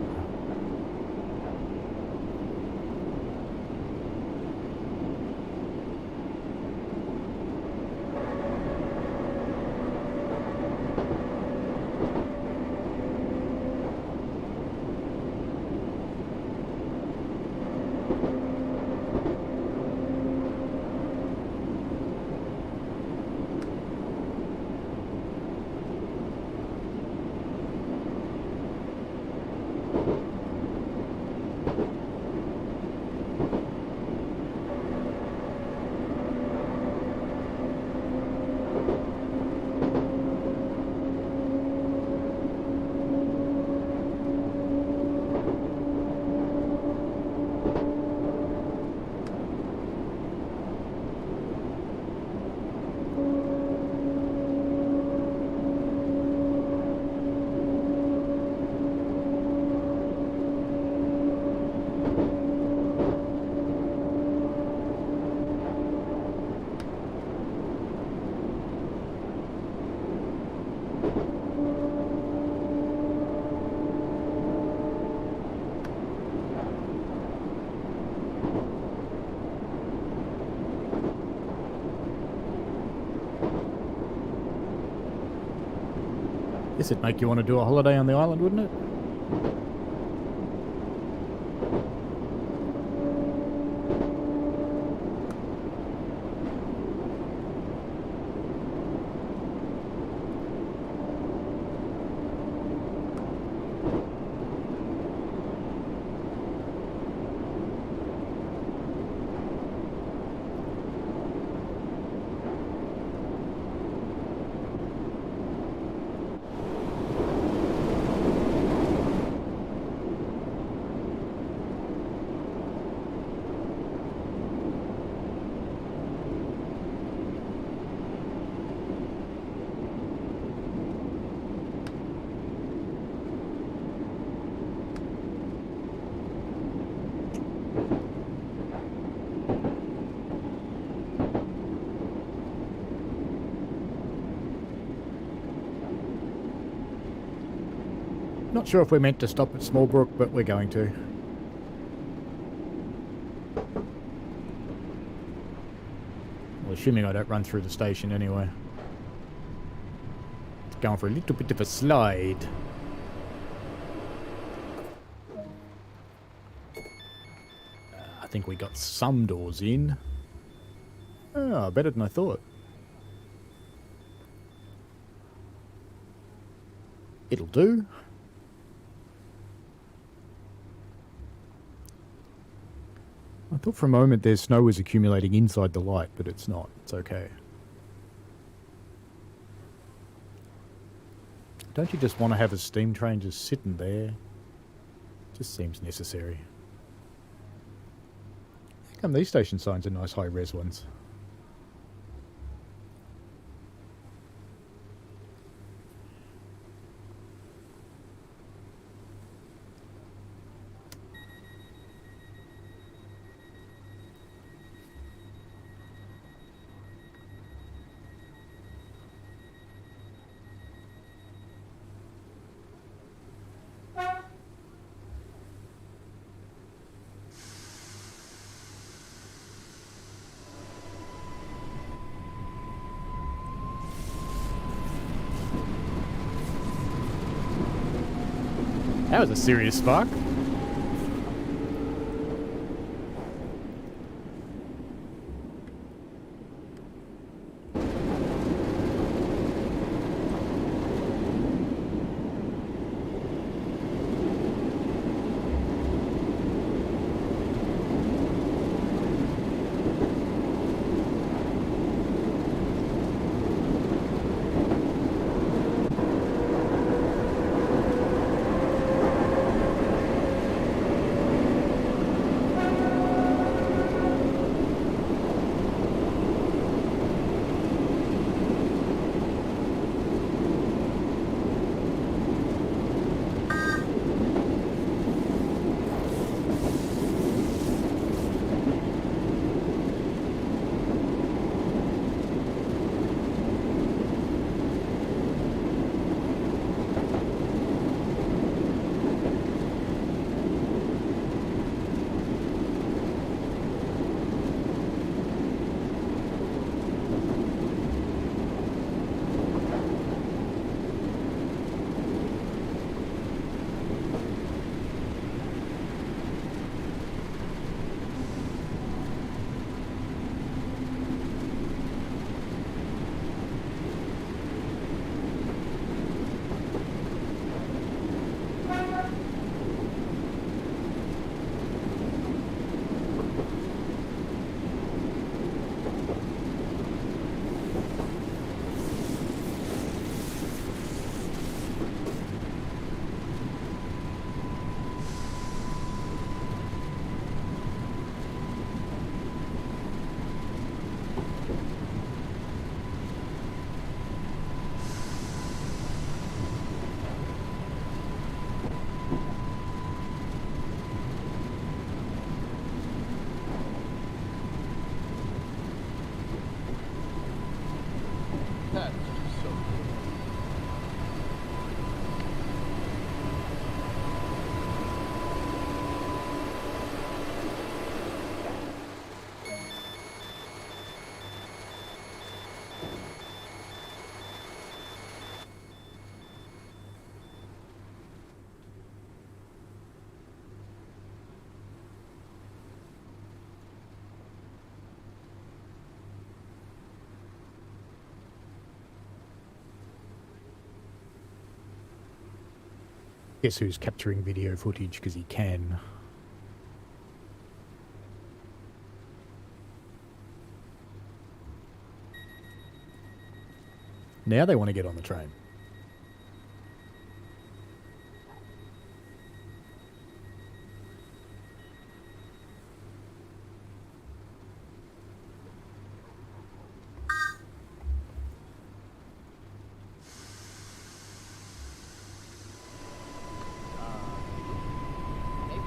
This would make you want to do a holiday on the island, wouldn't it? Not sure if we're meant to stop at Smallbrook, but we're going to. Well, assuming I don't run through the station anyway. It's going for a little bit of a slide. I think we got some doors in. Oh, better than I thought. It'll do. I thought for a moment their snow was accumulating inside the light, but it's not. It's okay. Don't you just want to have a steam train just sitting there? Just seems necessary. How come these station signs are nice high-res ones? That was a serious spark. That's just so cool. Guess who's capturing video footage because he can. Now they want to get on the train. Maybe.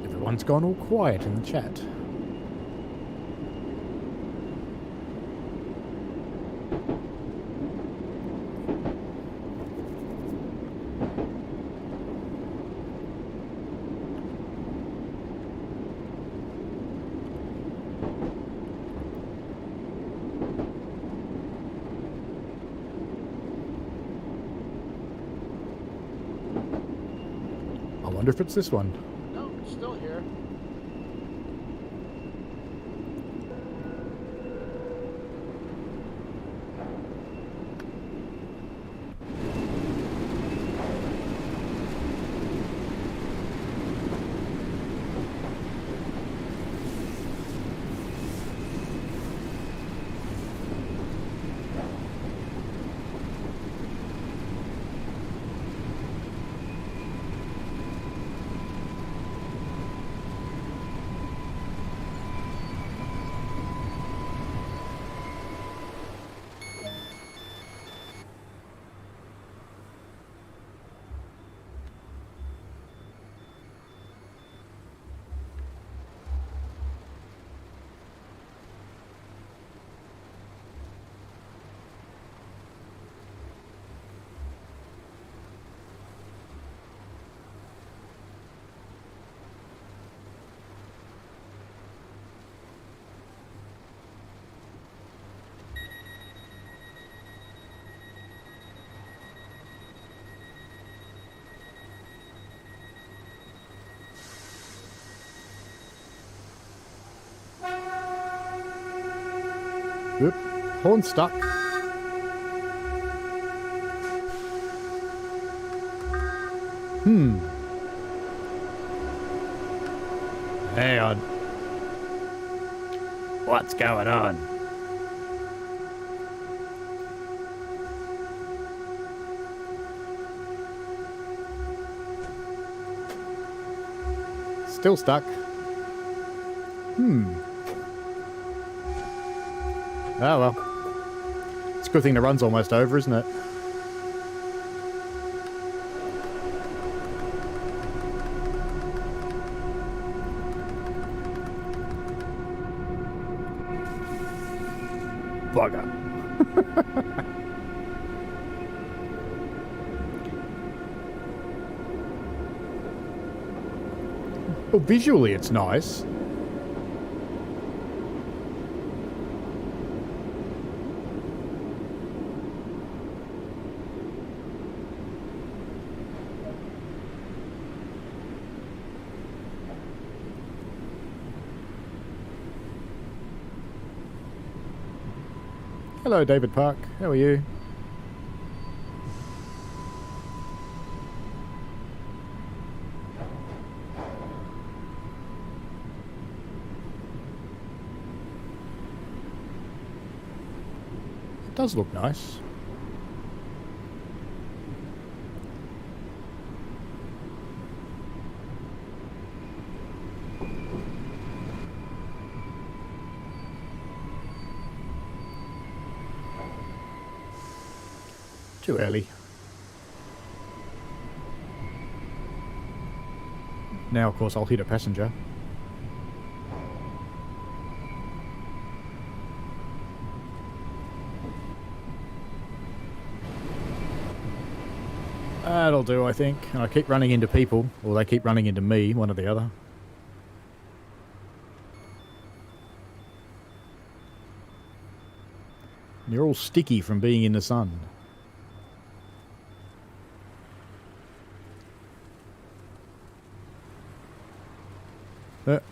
Everyone's gone all quiet in the chat. I wonder if it's this one. No, it's still here. Oop. Horn stuck. Hang on. What's going on? Still stuck. Oh well. It's a good thing the run's almost over, isn't it? Bugger. Well, visually it's nice. Hello, David Park. How are you? It does look nice. Too early. Now, of course, I'll hit a passenger. That'll do, I think. I keep running into people, or they keep running into me, one or the other. You're all sticky from being in the sun.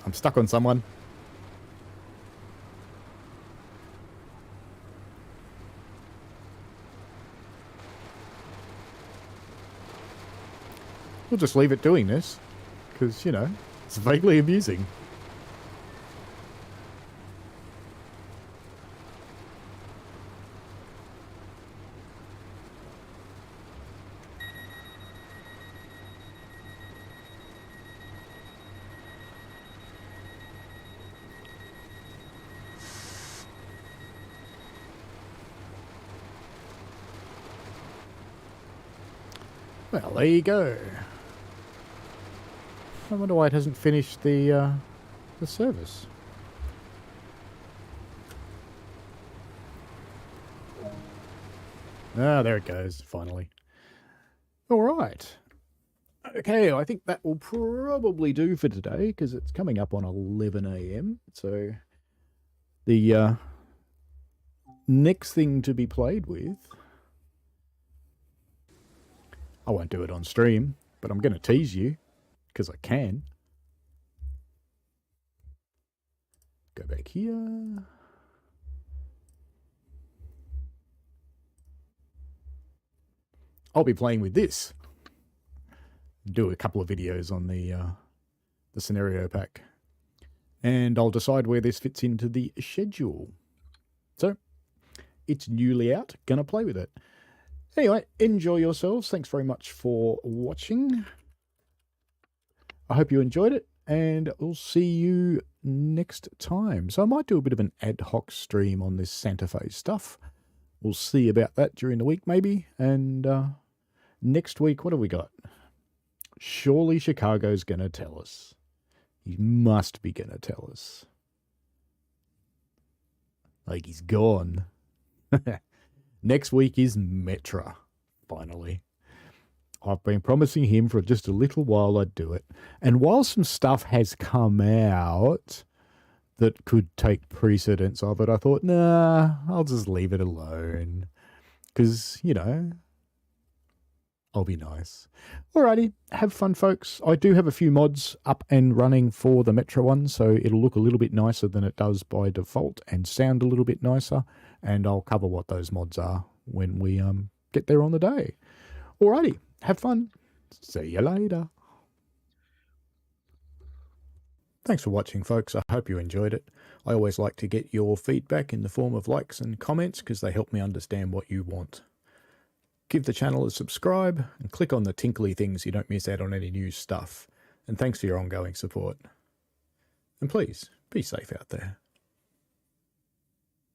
I'm stuck on someone. We'll just leave it doing this, because, you know, it's vaguely amusing. Well, there you go. I wonder why it hasn't finished the service. Ah, there it goes, finally. All right. Okay, I think that will probably do for today, because it's coming up on 11 a.m. So the next thing to be played with... I won't do it on stream, but I'm going to tease you, because I can. Go back here. I'll be playing with this. Do a couple of videos on the scenario pack. And I'll decide where this fits into the schedule. So, it's newly out. Gonna play with it. Anyway, enjoy yourselves. Thanks very much for watching. I hope you enjoyed it, and we'll see you next time. So I might do a bit of an ad hoc stream on this Santa Fe stuff. We'll see about that during the week, maybe. And next week, what have we got? Surely Chicago's going to tell us. He must be going to tell us. Like he's gone. Next week is Metra, finally. I've been promising him for just a little while I'd do it. And while some stuff has come out that could take precedence of it, I thought, nah, I'll just leave it alone. Because, you know, I'll be nice. Alrighty, have fun, folks. I do have a few mods up and running for the Metro one, so it'll look a little bit nicer than it does by default and sound a little bit nicer, and I'll cover what those mods are when we get there on the day. Alrighty, have fun. See you later. Thanks for watching, folks. I hope you enjoyed it. I always like to get your feedback in the form of likes and comments because they help me understand what you want. Give the channel a subscribe and click on the tinkly things so you don't miss out on any new stuff. And thanks for your ongoing support. And please, be safe out there.